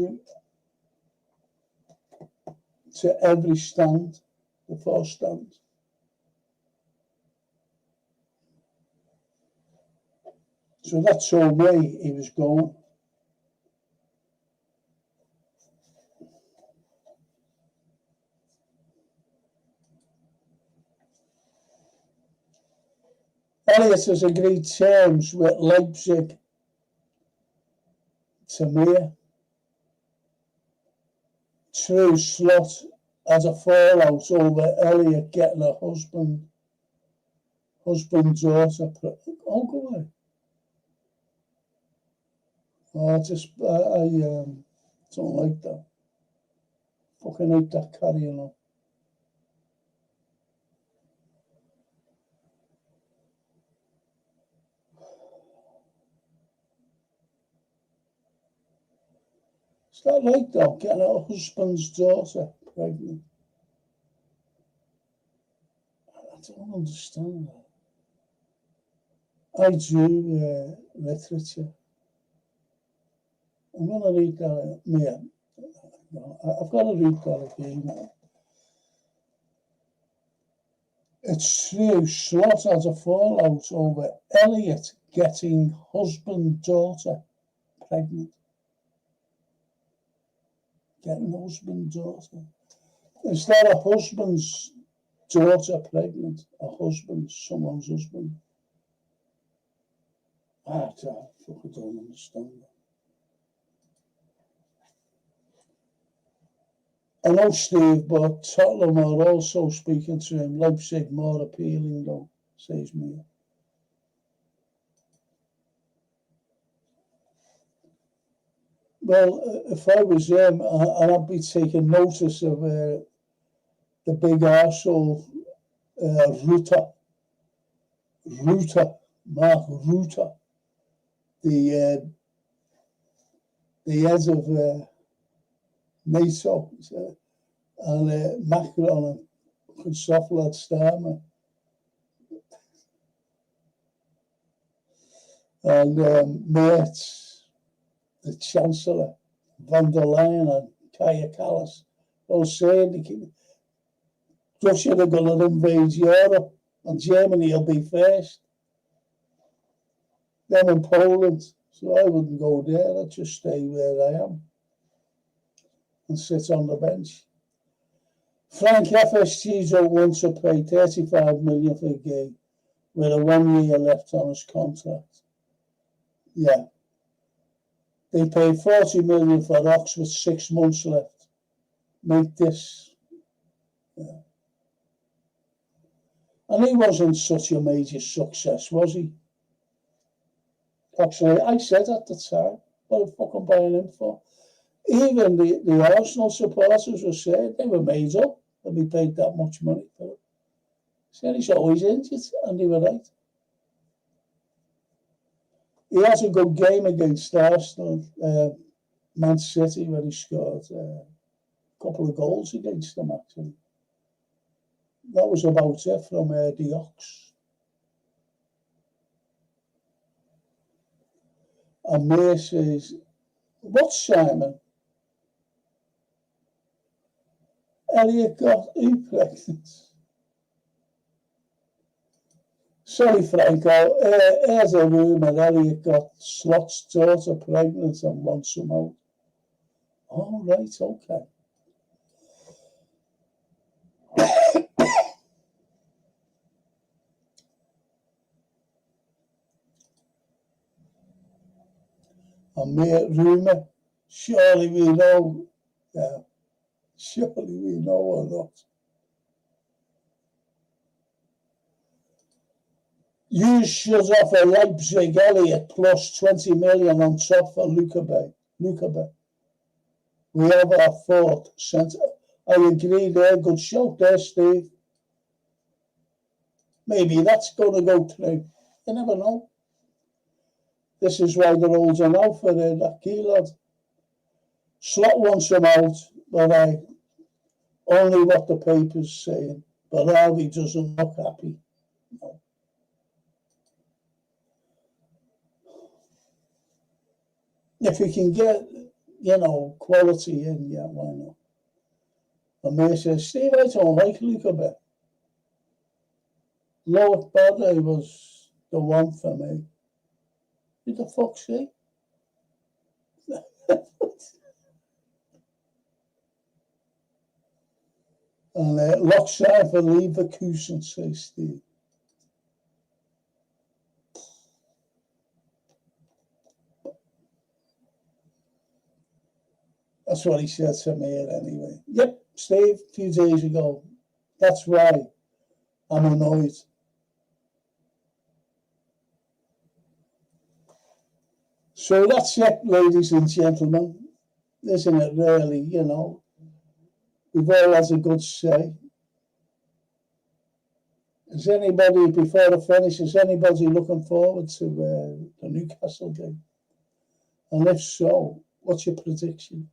to every stand, the 4 stands. So that told me he was gone. Elliott has agreed terms with Leipzig to Mir. True Slot has a fallout over Elliott getting a husband, daughter. Oh, go away. I don't like that. Fucking hate that carrying on. Is that right though? Getting a husband's daughter pregnant? I don't understand that. I do literature. I'm going to read that. Yeah, I've got to read that again. It's true, Slot has a fallout over Elliott getting husband-daughter pregnant. Getting husband-daughter. Is that a husband's daughter pregnant? A husband, someone's husband? I don't understand that. I know Steve, but Tottenham are also speaking to him. Leipzig more appealing, though, says me. Well, if I was him, I'd be taking notice of the big arsehole, Mark Rutte, the head of NATO, and Macron and Softland Starmer. And Mertz, the Chancellor, von der Leyen and Kaya Kallas, all saying Russia are going to invade Europe and Germany will be first. Then in Poland, so I wouldn't go there, I'd just stay where I am and sit on the bench. Frank FSG don't want to pay 35 million for Gay with a 1 year left on his contract. Yeah. They paid 40 million for Ox with 6 months left. Make this. Yeah. And he wasn't such a major success, was he? Actually, I said at the time, what are you fucking buying him for? Even the Arsenal supporters were saying they were made up and we paid that much money for him. Said he's always injured, and they were right. He has a good game against Arsenal. Man City, where he scored a couple of goals against them, actually. That was about it from the Ox. And May says, "What's Simon? Elliot got who pregnant?" Sorry, Franco. Here's a rumour. Elliot got Slot's daughter pregnant and wants some out. Oh, right, okay. A mere rumour. Surely we know. Yeah, surely we know or not. You should offer Leipzig Elliot plus 20 million on top for Lukaku. We have our fourth centre. I agree there. Good shout there, Steve. Maybe that's going to go through. You never know. This is why they're holding out for that key lad. Slot wants him out, but only what the paper's saying. But Harvey doesn't look happy. No. If we can get, quality in, yeah, why not? And May says, Steve, I don't like Lukaku. Loic Bradley was the one for me. Who the fuck's he? And Lochside for Leverkusen, says Steve. That's what he said to me anyway. Yep, Steve, a few days ago. That's why I'm annoyed. So that's it, ladies and gentlemen. Isn't it really, we've all had a good say. Is anybody, before I finish, is anybody looking forward to the Newcastle game? And if so, what's your prediction?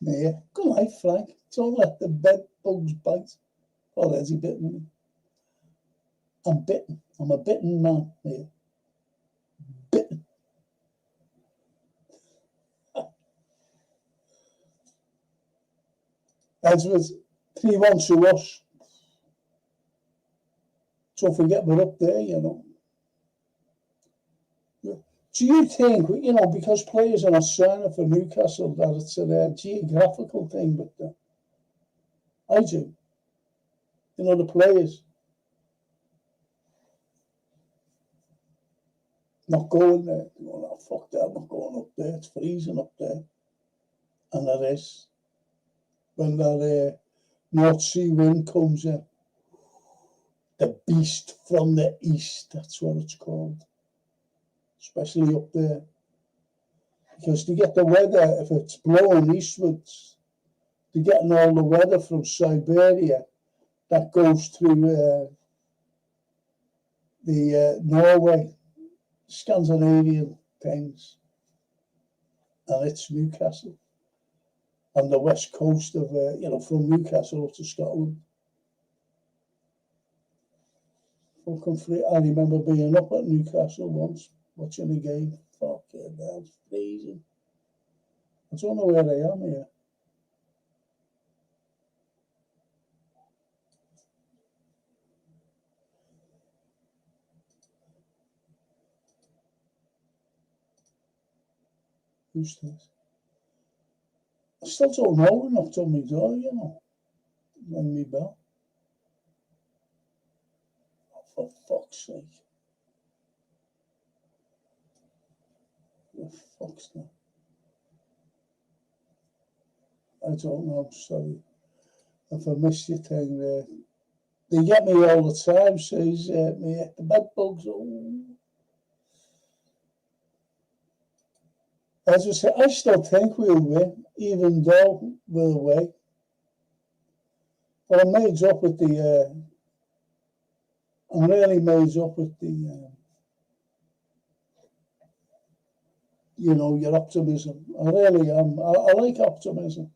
Yeah. Good night, Frank. Don't let the bed bugs bite. Oh, there's he bitten me. I'm bitten. I'm a bitten man here. Bitten. Edward, 3-1 to us. Don't forget we're up there, Do you think, because players are not signing for Newcastle, that it's a geographical thing with them? I do. The players not going there. No, fuck that, I'm not going up there. It's freezing up there. And it is. When that North Sea wind comes in, the beast from the east, that's what it's called. Especially up there. Because to get the weather, if it's blowing eastwards, to getting all the weather from Siberia, that goes through the Norway, Scandinavian things. And it's Newcastle. On the west coast of, from Newcastle up to Scotland. Fucking free. I remember being up at Newcastle once, watching the game. Fucking hell, it's freezing. I don't know where I am here. Who's this? I still don't know. Knocked on my door, Ring me bell. Oh, for fuck's sake. For fuck's sake. I don't know. Sorry. if I missed your thing there. They get me all the time, says me the bed bugs. Oh. As I say, I still think we'll win, even though we're away. But I'm made up with the. I'm really made up with the. Your optimism. I really am. I like optimism,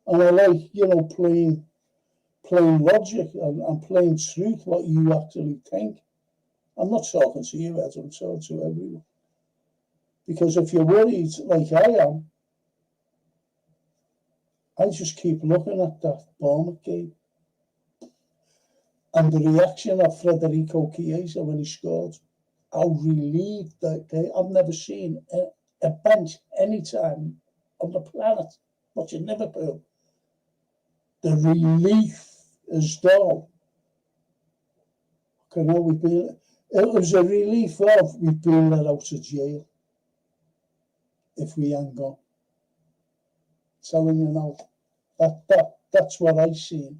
and I like plain logic and plain truth. What you actually think. I'm not talking to you, Ed. I'm talking to everyone. Because if you're worried like I am, I just keep looking at that Bournemouth game and the reaction of Federico Chiesa when he scored. How relieved that day. I've never seen a bench any time on the planet watching Liverpool. The relief is dull. It was a relief of we've been let out of jail. If we ain't gone. Telling you now, that's what I see.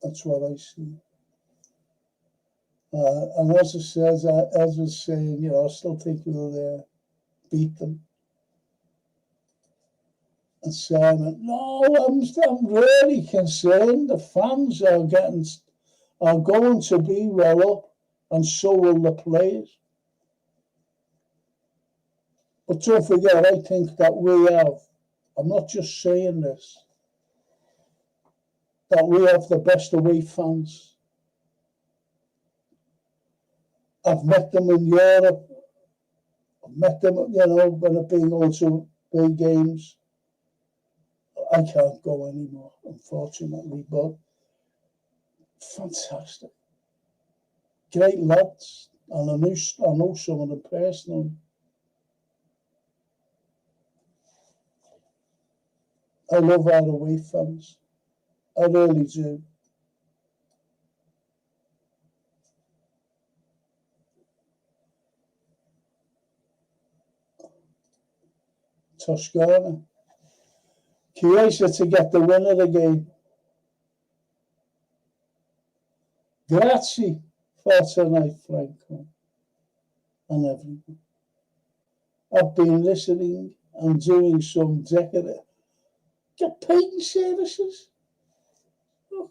That's what I see. And as I was saying, I still think we'll beat them. And Simon, no, I'm really concerned. The fans are going to be well up, and so will the players. But don't forget, I think that we have, I'm not just saying this, that we have the best away fans. I've met them in Europe. I've met them, when I've been going to big games. I can't go anymore, unfortunately, but fantastic. Great lads, and I know some of them personally. I love our away fans. I really do. Toscana. Chiesa to get the win of the game. Grazie for tonight, Franco, and everyone. I've been listening and doing some decorative. Get painting services. Oh.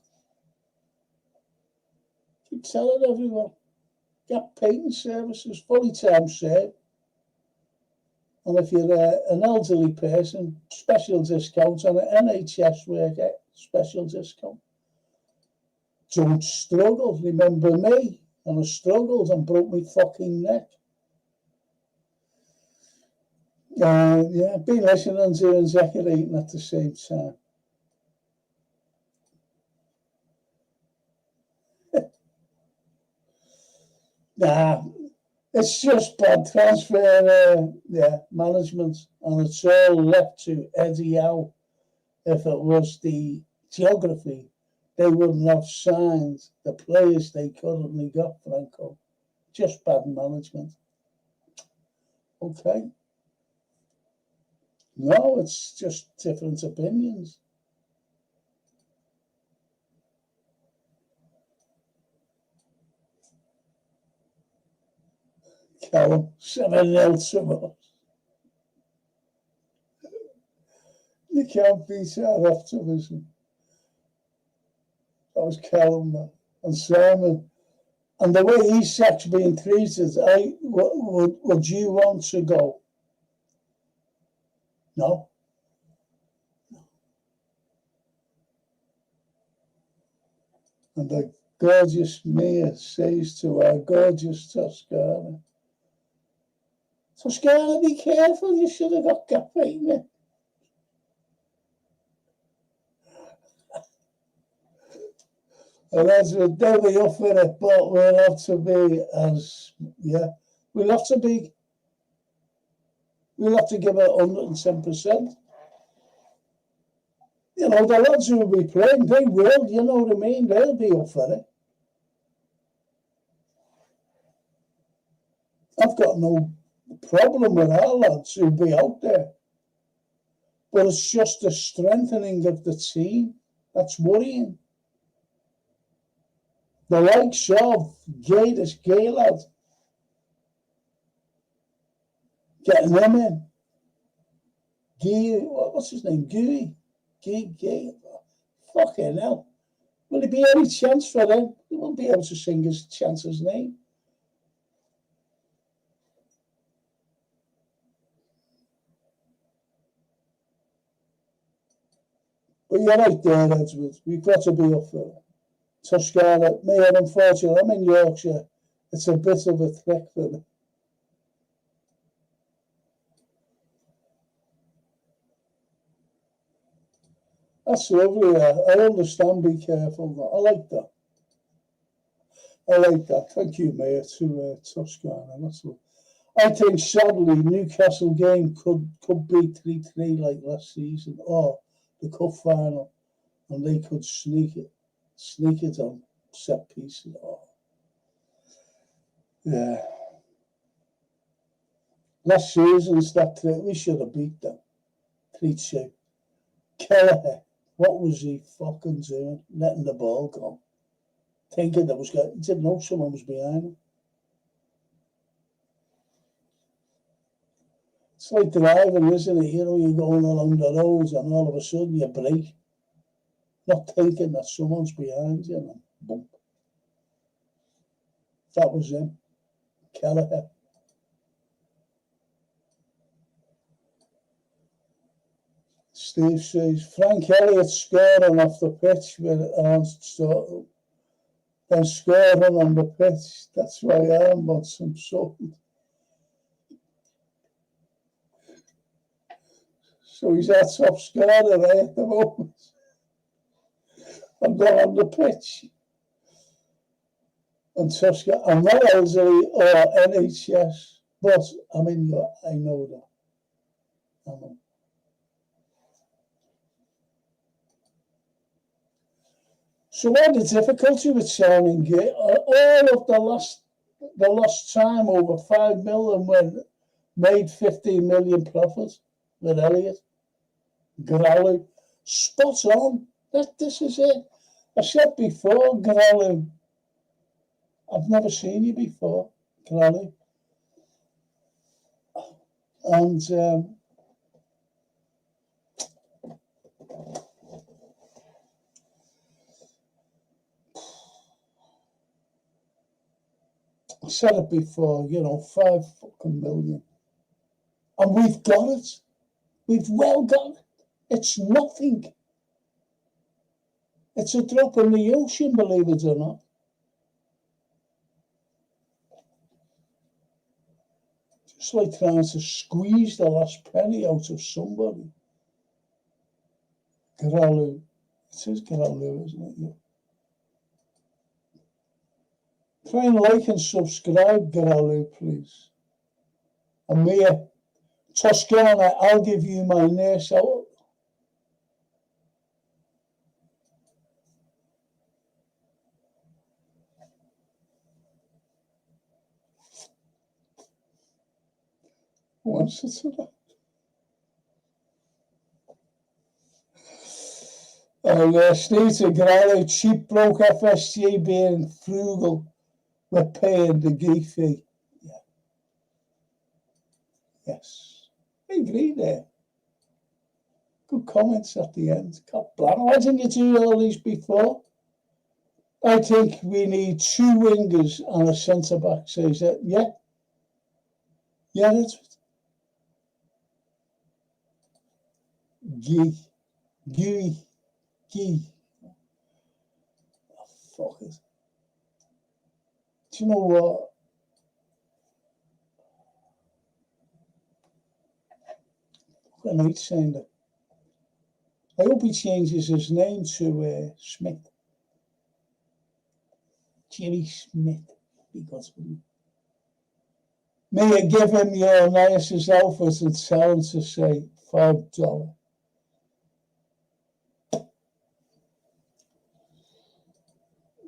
Keep telling everyone. Get painting services, fully time saved. And if you're an elderly person, special discounts on an NHS worker, special discount. Don't struggle. Remember me? And I struggled and broke my fucking neck. I've been listening and doing decorating at the same time. It's just bad transfer management, and it's all left to Eddie Howe. If it was the geography, they wouldn't have signed the players they currently got, Franco. Just bad management. Okay. No, it's just different opinions. Callum, 7-0 to us. You can't beat our optimism. That was Callum and Simon. And the way Isak's being treated, would you want to go? No. And the gorgeous Mia says to our gorgeous Toscana, Toscana, be careful, you should have got caffeine in it. And as we'll be up for it, but we'll have to be we'll have to give it 110%. The lads who will be playing, they will, you know what I mean? They'll be up for it. I've got no problem with our lads who'll be out there. But it's just the strengthening of the team that's worrying. The likes of Gator's Gaylord, getting them in. What's his name? Gay. Fucking hell. Will there be any chance for him? He won't be able to sing his chance's name. But you're right there, Edward. We've got to be up for it. Toscana, me, unfortunately, I'm in Yorkshire. It's a bit of a trick for me. That's lovely. I understand. Be careful. I like that. I like that. Thank you, Mayor, to Toscana. That's lovely. I think sadly Newcastle game could be 3-3 like last season, or the cup final, and they could sneak it on set pieces. Oh. Yeah. Last season's that we should have beat them 3-2. Kelleher, what was he fucking doing? Letting the ball go. Thinking that was good. He didn't know someone was behind him. It's like driving, isn't it? You know, you're going along the roads and all of a sudden you brake. Not thinking that someone's behind you and bump. That was him. Kelleher. Steve says, Frank Elliott scoring off the pitch then scoring on the pitch. That's why I'm on some sort. So he's our top scorer at the moment. I'm not on the pitch. And Tosca, I'm not elderly or NHS, but I know that. I know. So what the difficulty with signing all of the last time over 5 million when made 15 million profit with Elliott, Growley, spot on. This is it. I said before, Growley, I've never seen you before, Growley. And I said it before, 5 fucking million. And we've got it. We've well got it. It's nothing. It's a drop in the ocean, believe it or not. Just like trying to squeeze the last penny out of somebody. Growley. It is Growley, isn't it? Yeah. Try and like and subscribe, Growley, please. And Mia, Toscana, I'll give you my nurse out. What's it to that? Oh, Steve to Growley, cheap broke FSG being frugal. We're paying the gig fee. Yeah. Yes. I agree there. Good comments at the end. God bless. Why didn't you do all these before? I think we need 2 wingers and a centre-back, says that. Yeah. Yeah, that's it. Gee. Oh, fuck it. Do you know what? I hate saying that. I hope he changes his name to Smith. Jimmy Smith. Because may you give him your nicest outfit and tell him to say $5.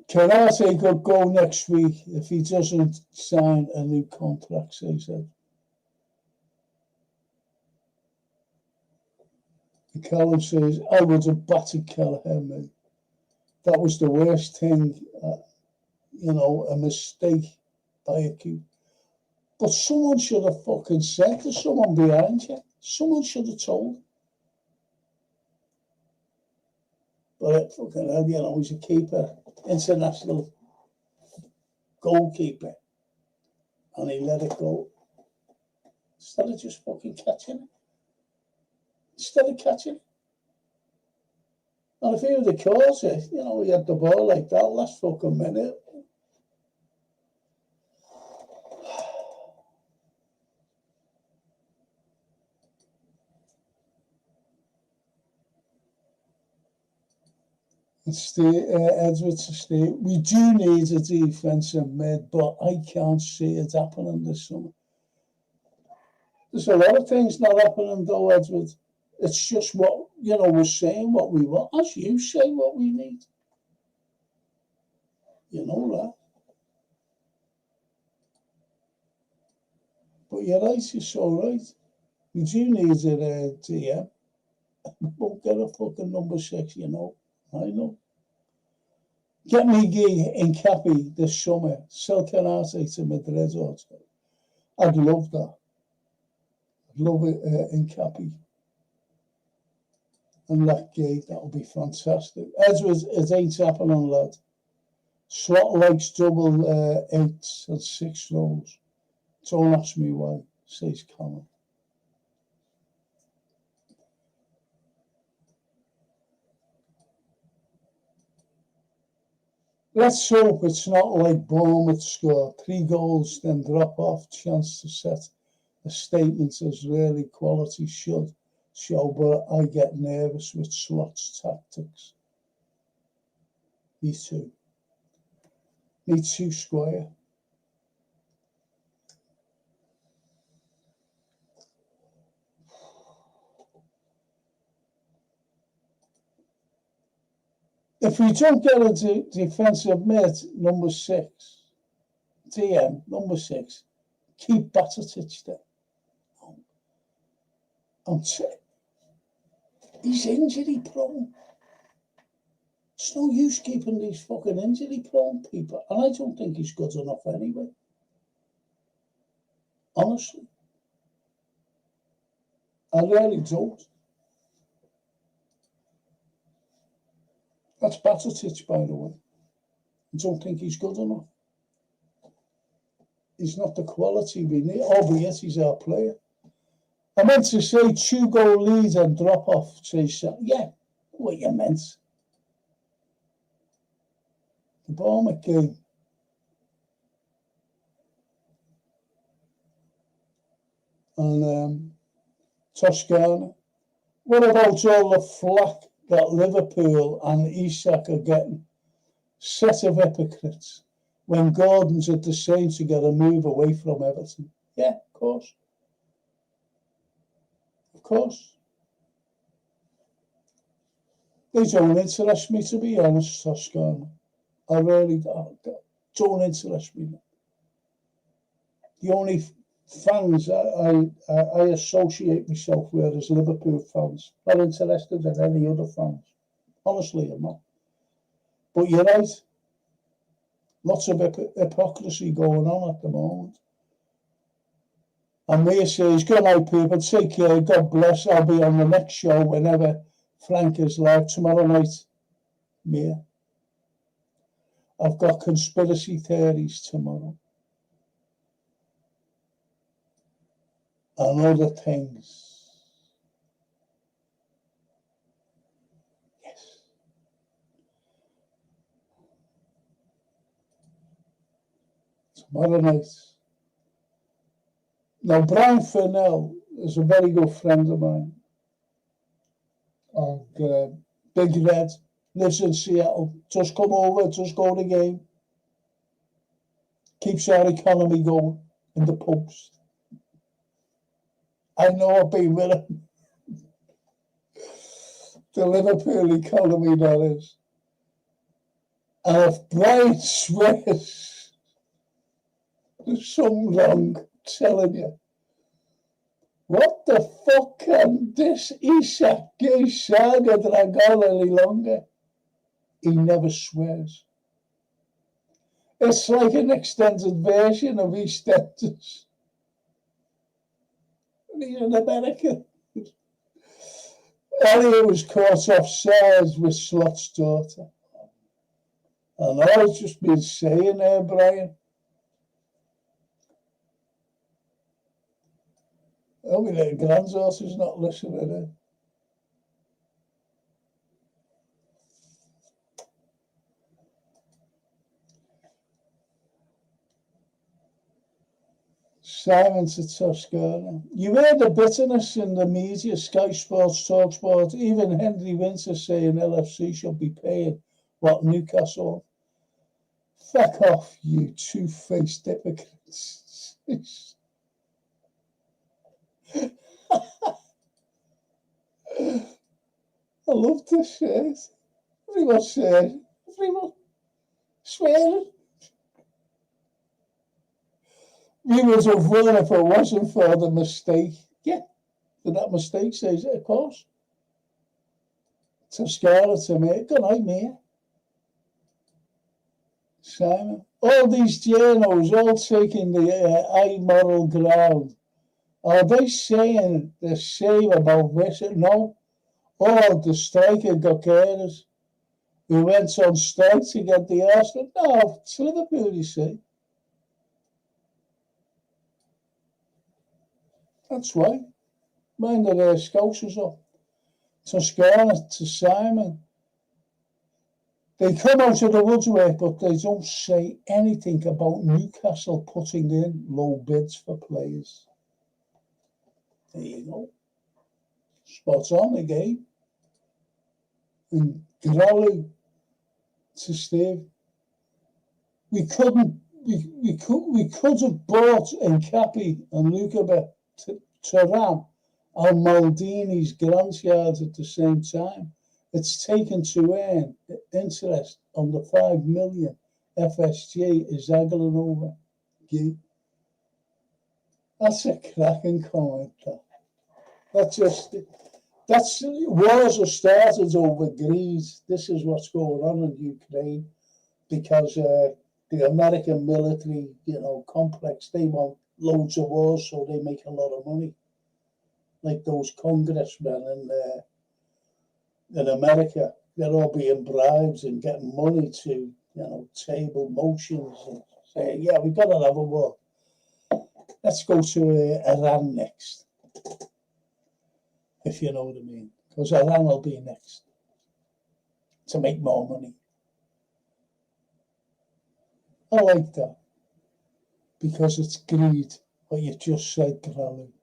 Karate could go next week if he doesn't sign a new contract, he said. And Callum says, I would have battered Kelleher, mate. That was the worst thing, a mistake by a keeper. But someone should have fucking said to someone behind you. Someone should have told. But fucking hell, he's a keeper, international goalkeeper. And he let it go. Instead of just fucking catching it. And if he would have caught it, he had the ball like that last fucking minute. Edwards to stay. We do need a defensive mid, but I can't see it happening this summer. There's a lot of things not happening though, Edwards. It's just what, we're saying what we want. As you say what we need. You know that. But you're right, you're so right. We do need a DM. We won't get a fucking number 6, I know. Get me in Cappy this summer. Sell Canate to Madrid or so. I'd love that. I'd love it in Cappy. And that gate, that would be fantastic. Edwards, it ain't happening, lad. Slot likes double 8s and 6 rows. Don't ask me why, says Connor. Let's hope it's not like Bournemouth score 3 goals, then drop off, chance to set a statement as really quality should show, but I get nervous with Slot's tactics. Me too, Squire. If we don't get a defensive mid, number 6, DM, number 6, keep Batatic there. He's injury prone. It's no use keeping these fucking injury prone people. And I don't think he's good enough anyway. Honestly. I really don't. That's Batatic, by the way. I don't think he's good enough. He's not the quality we need, albeit he's our player. I meant to say 2-goal lead and drop off. Yeah, what you meant. The Bournemouth game. And Toscana. What about all the flack that Liverpool and Isak are getting? Set of hypocrites. When Gordon's at the same to get a move away from Everton. Yeah, of course. Of course. They don't interest me, to be honest, Toscana. I really don't interest me. The only fans I associate myself with is Liverpool fans. Not interested in any other fans. Honestly, I'm not. But you're right. Lots of hypocrisy going on at the moment. And Mia says, good night, people. Take care. God bless. I'll be on the next show whenever Frank is live tomorrow night. Mia. I've got conspiracy theories tomorrow. And other things. Yes. Tomorrow night. Now, Brian Furnell is a very good friend of mine. And Big Red lives in Seattle. Just come over, just go to the game. Keeps our economy going in the pubs. I know I've been with him. The Liverpool economy, that is. And if Brian swears there's something wrong, I'm telling you. What the fuck can this Isak gay saga drag on any longer? He never swears. It's like an extended version of EastEnders. He's in America. Elliot was caught offside with Slot's daughter. I know I've just been saying there, Brian. Oh, my little granddaughter's not listening in. Simon to Toscana. You hear the bitterness in the media, Sky Sports, TalkSport, even Henry Winter saying LFC should be paying what Newcastle. Fuck off, you two-faced hypocrites. I love this shit. Everyone said, everyone swearing. We would have won if it wasn't for the mistake. Yeah, for that mistake, says it, of course. Toscana to me. Good night, mate. Simon. All these journos all taking the high moral ground. Are they saying the same about this? No. Oh, the striker got carers. We went on strike to get the Arsenal. No, it's Liverpool, you see. That's why. Mind that Scousers up. Toscana to Simon. They come out of the woodwork, but they don't say anything about Newcastle putting in low bids for players. There you go. Spot on again. And Growley to Steve. We could have bought Nkapi and Lukeba to Ram and Maldini's grandchild at the same time. It's taken to earn interest on the 5 million FSG is haggling over. That's a cracking comment. That's wars are started over greed. This is what's going on in Ukraine because the American military, complex, they want loads of wars so they make a lot of money. Like those congressmen in America, they're all being bribed and getting money to, table motions and say, yeah, we've got to have a war. Let's go to Iran next, if you know what I mean. Because Iran will be next to make more money. I like that because it's greed, what you just said, Crowley.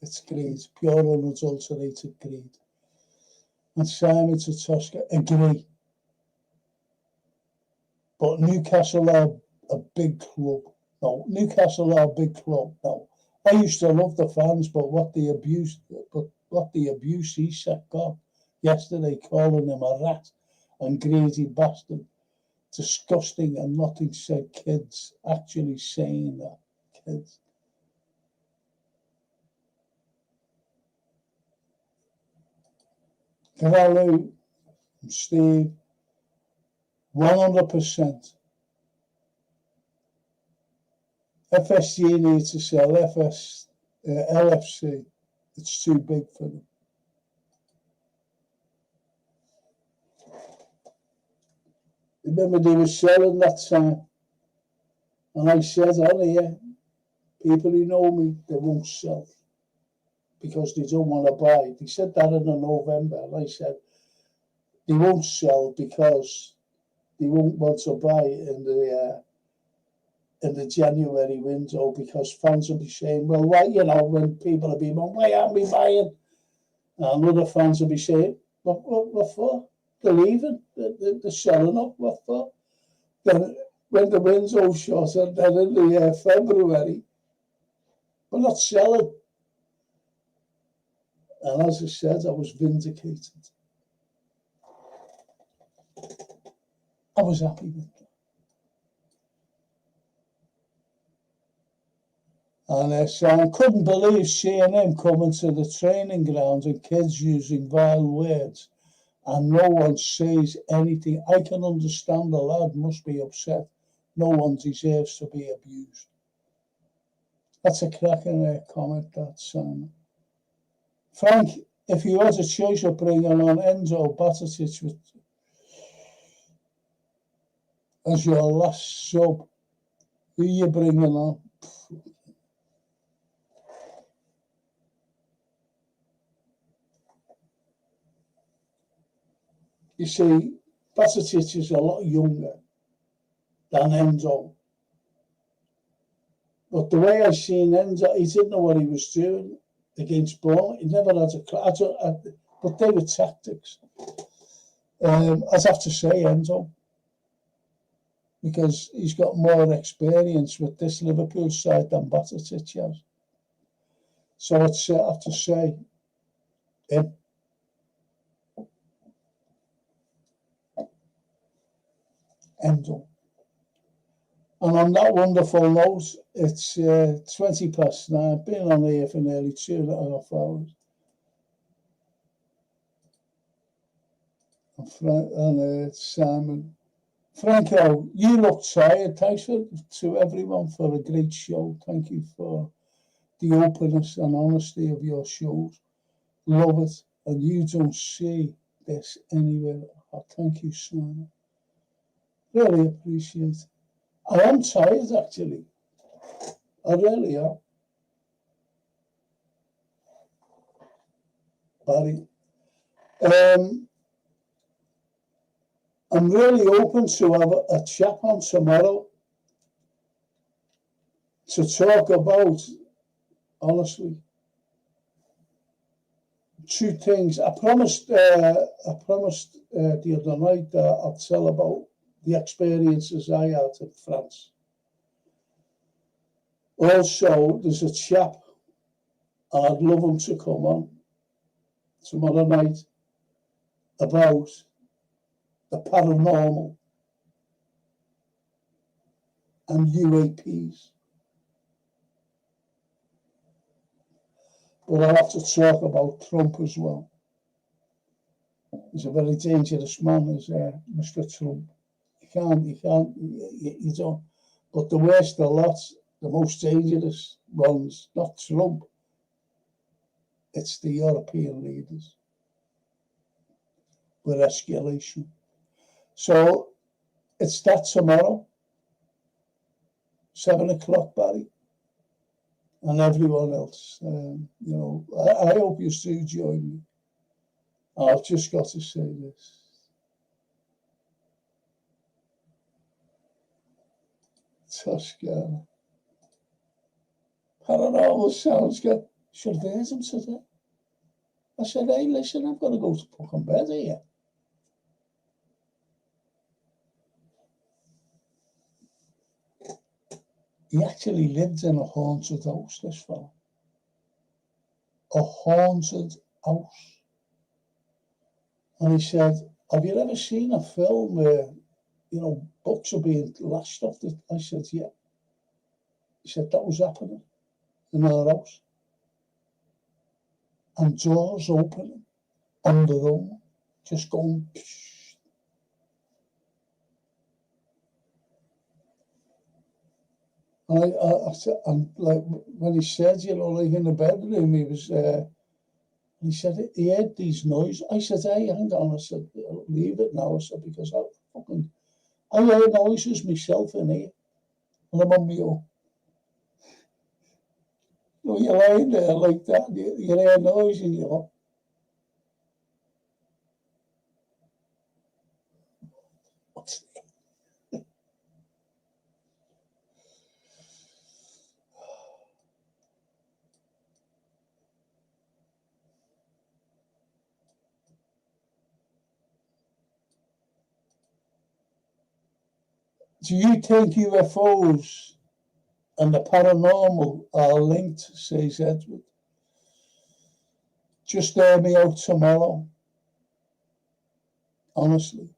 It's greed, pure unadulterated greed. And Simon to Tosca, agree. But Newcastle are a big club. No, Newcastle are a big club. No, I used to love the fans, but what the abuse Isak got yesterday, calling him a rat and greedy bastard, disgusting, and nothing said kids actually saying that. Kids. Caralho, Steve, 100%. FSG needs to sell LFC. It's too big for them. Remember they were selling that time. And I said on here, people who know me, they won't sell because they don't want to buy. They said that in November, and I said they won't sell because they won't want to buy in the January window because fans will be saying, well, why, when people will be going, why aren't we buying? And other fans will be saying, what for? They're leaving, they're selling up, what for? Then when the window shut, and then in the February, we're not selling. And as I said, I was vindicated. I was happy with that. And so I couldn't believe seeing him coming to the training grounds and kids using vile words and no one says anything. I can understand the lad must be upset. No one deserves to be abused. That's a cracking comment, that, Simon. Frank, if you had a choice of bringing on Enzo Batatic as your last sub, who are you bringing on? You see, Batatic is a lot younger than Enzo. But the way I seen Enzo, he didn't know what he was doing against Bournemouth. He never had a class, but they were tactics. I'd have to say Enzo, because he's got more experience with this Liverpool side than Batatic has. So I'd have to say him. Enzo. And on that wonderful note, it's 20 past 9. Been on here for nearly 2.5 hours. And Simon. Franco, you look tired. Thanks to everyone for a great show. Thank you for the openness and honesty of your shows. Love it. And you don't see this anywhere. Thank you, Simon. Really appreciate it. I am tired, actually. I really am. Barry. I'm really open to have a chat on tomorrow to talk about, honestly, two things. I promised the other night that I'd tell about the experiences I had in France. Also, there's a chap, and I'd love him to come on tomorrow night, about the paranormal and UAPs. But I have to talk about Trump as well. He's a very dangerous man, is Mr. Trump. You don't. But the worst of lots, the most dangerous ones, not Trump, it's the European leaders with escalation. So it's that tomorrow, 7 o'clock, Barry, and everyone else. I hope you do join me. I've just got to say this. Toscana. Paranormal sounds good. Should have heard him today. I said, hey, listen, I'm going to go to fucking bed here. He actually lived in a haunted house, this fella. A haunted house. And he said, have you ever seen a film where, books are being lashed off the... I said, yeah. He said, that was happening in our house. And doors opening on their own, just going... Psh. And I said, and like when he said, like in the bedroom, he was... he said, he heard these noises. I said, hey, hang on. I said, leave it now. I said, because I hear noises myself in here. And I'm on my own. You're lying there like that. You hear noise and you're like, what's that? Do you think UFOs and the paranormal are linked, says Edward? Just hear me out tomorrow. Honestly.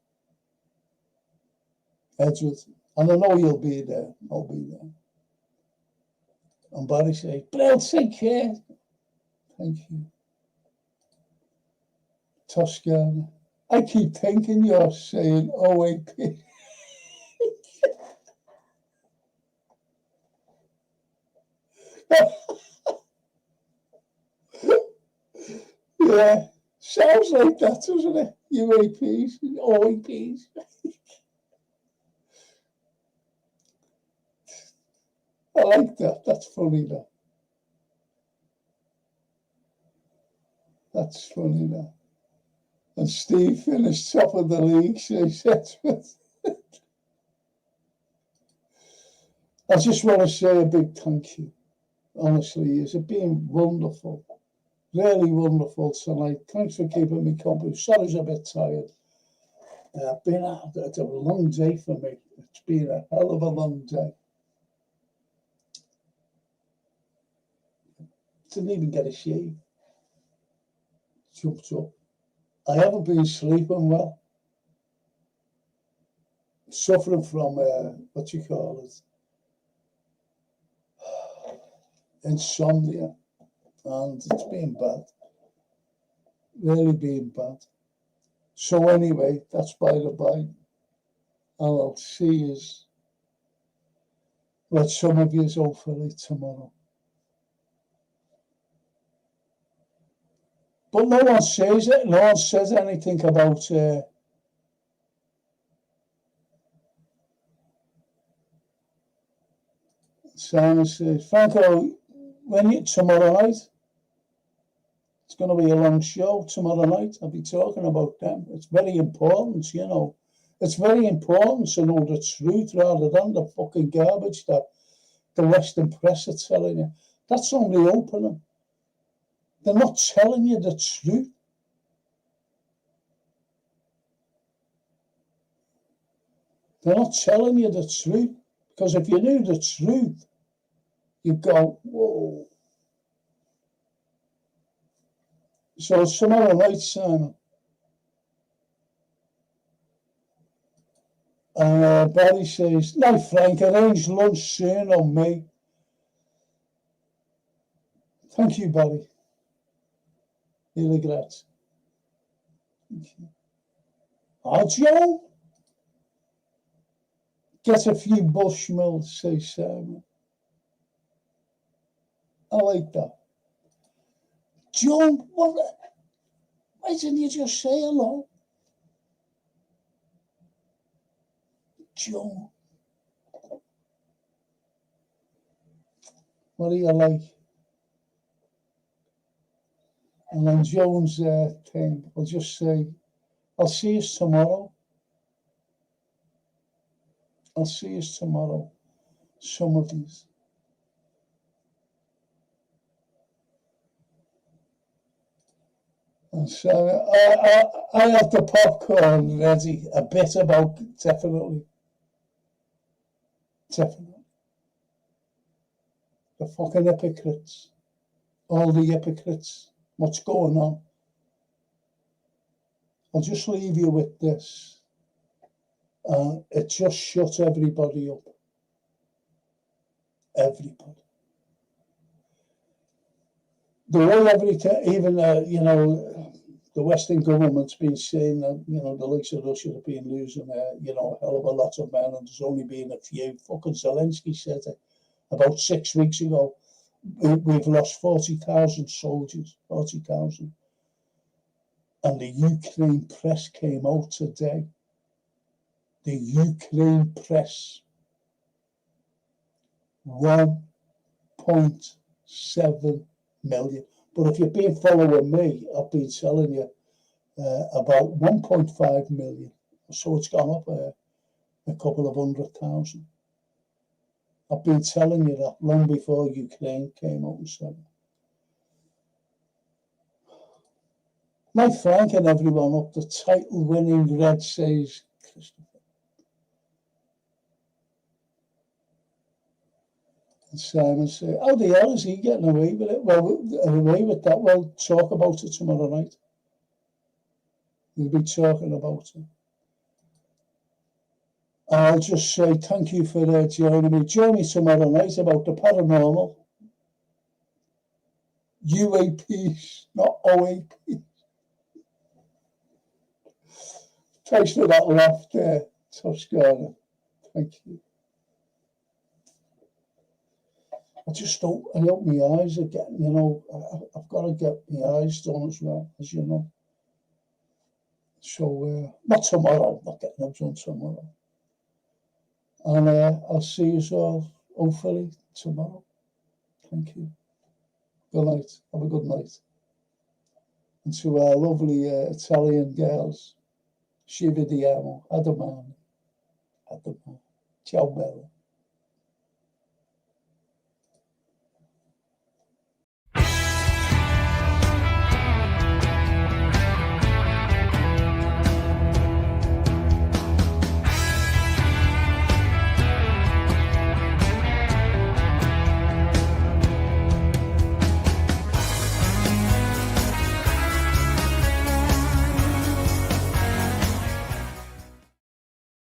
Edward. And I know you'll be there. I'll be there. And Barry says, Brill, take care. Thank you. Toscana. I keep thinking you're saying OAP. Yeah, sounds like that, doesn't it? UAPs, OAPs. I like that. That's funny, that. That's funny, that. And Steve finished top of the league, so he said. I just want to say a big thank you. Honestly, it's been wonderful. Really wonderful tonight. Thanks for keeping me company. Sorry, I was a bit tired. Been a long day for me. It's been a hell of a long day. Didn't even get a shave. Jumped up. I haven't been sleeping well. Suffering from, what you call it, insomnia. And it's been bad. Really been bad. So anyway, that's by the by. And I'll see you, well, some of you hopefully tomorrow. But no one says it. No one says anything about Simon says, Franco, when you tomorrow night, it's going to be a long show tomorrow night. I'll be talking about them. It's very important, you know. It's very important to know the truth rather than the fucking garbage that the Western press are telling you. That's only opening. They're not telling you the truth. They're not telling you the truth. Because if you knew the truth, you'd go, whoa. So tomorrow night, Simon. And Barry says, no, Frank, arrange lunch soon on me. Thank you, Barry. Really glad. Thank you. Oh, Joe. Get a few Bushmills, says Simon. I like that. John, why didn't you just say hello? John. What do you like? And then Joan's thing, I'll just say, I'll see you tomorrow. I'll see you tomorrow. Some of these. And so I have the popcorn ready. A bit about, definitely. Definitely. The fucking hypocrites. All the hypocrites. What's going on? I'll just leave you with this. It just shut everybody up. Everybody. The way everything, even, you know, the Western government's been saying that, you know, the likes of Russia have been losing, you know, a hell of a lot of men, and there's only been a few. Fucking Zelensky said it about 6 weeks ago. We've lost 40,000 soldiers, 40,000. And the Ukraine press came out today. The Ukraine press. 1.7 million. But if you've been following me, I've been telling you about 1.5 million. So it's gone up a couple of 100,000. I've been telling you that long before Ukraine came out and said it. My Frank and everyone up, the title-winning Red says, Christopher. And Simon said, how the hell is he getting away with it? Well, away with that. Well, talk about it tomorrow night. We'll be talking about it. I'll just say thank you for joining me. Join me tomorrow night about the paranormal. UAPs, not OAPs. Thanks for that laugh there, Toscana. Thank you. I open my eyes again, you know. I've got to get my eyes done as well, as you know. So, not tomorrow, not getting them done tomorrow. And I'll see you all, hopefully, tomorrow. Thank you. Good night. Have a good night. And to our lovely Italian girls, ci vediamo, a domani. Ciao bella.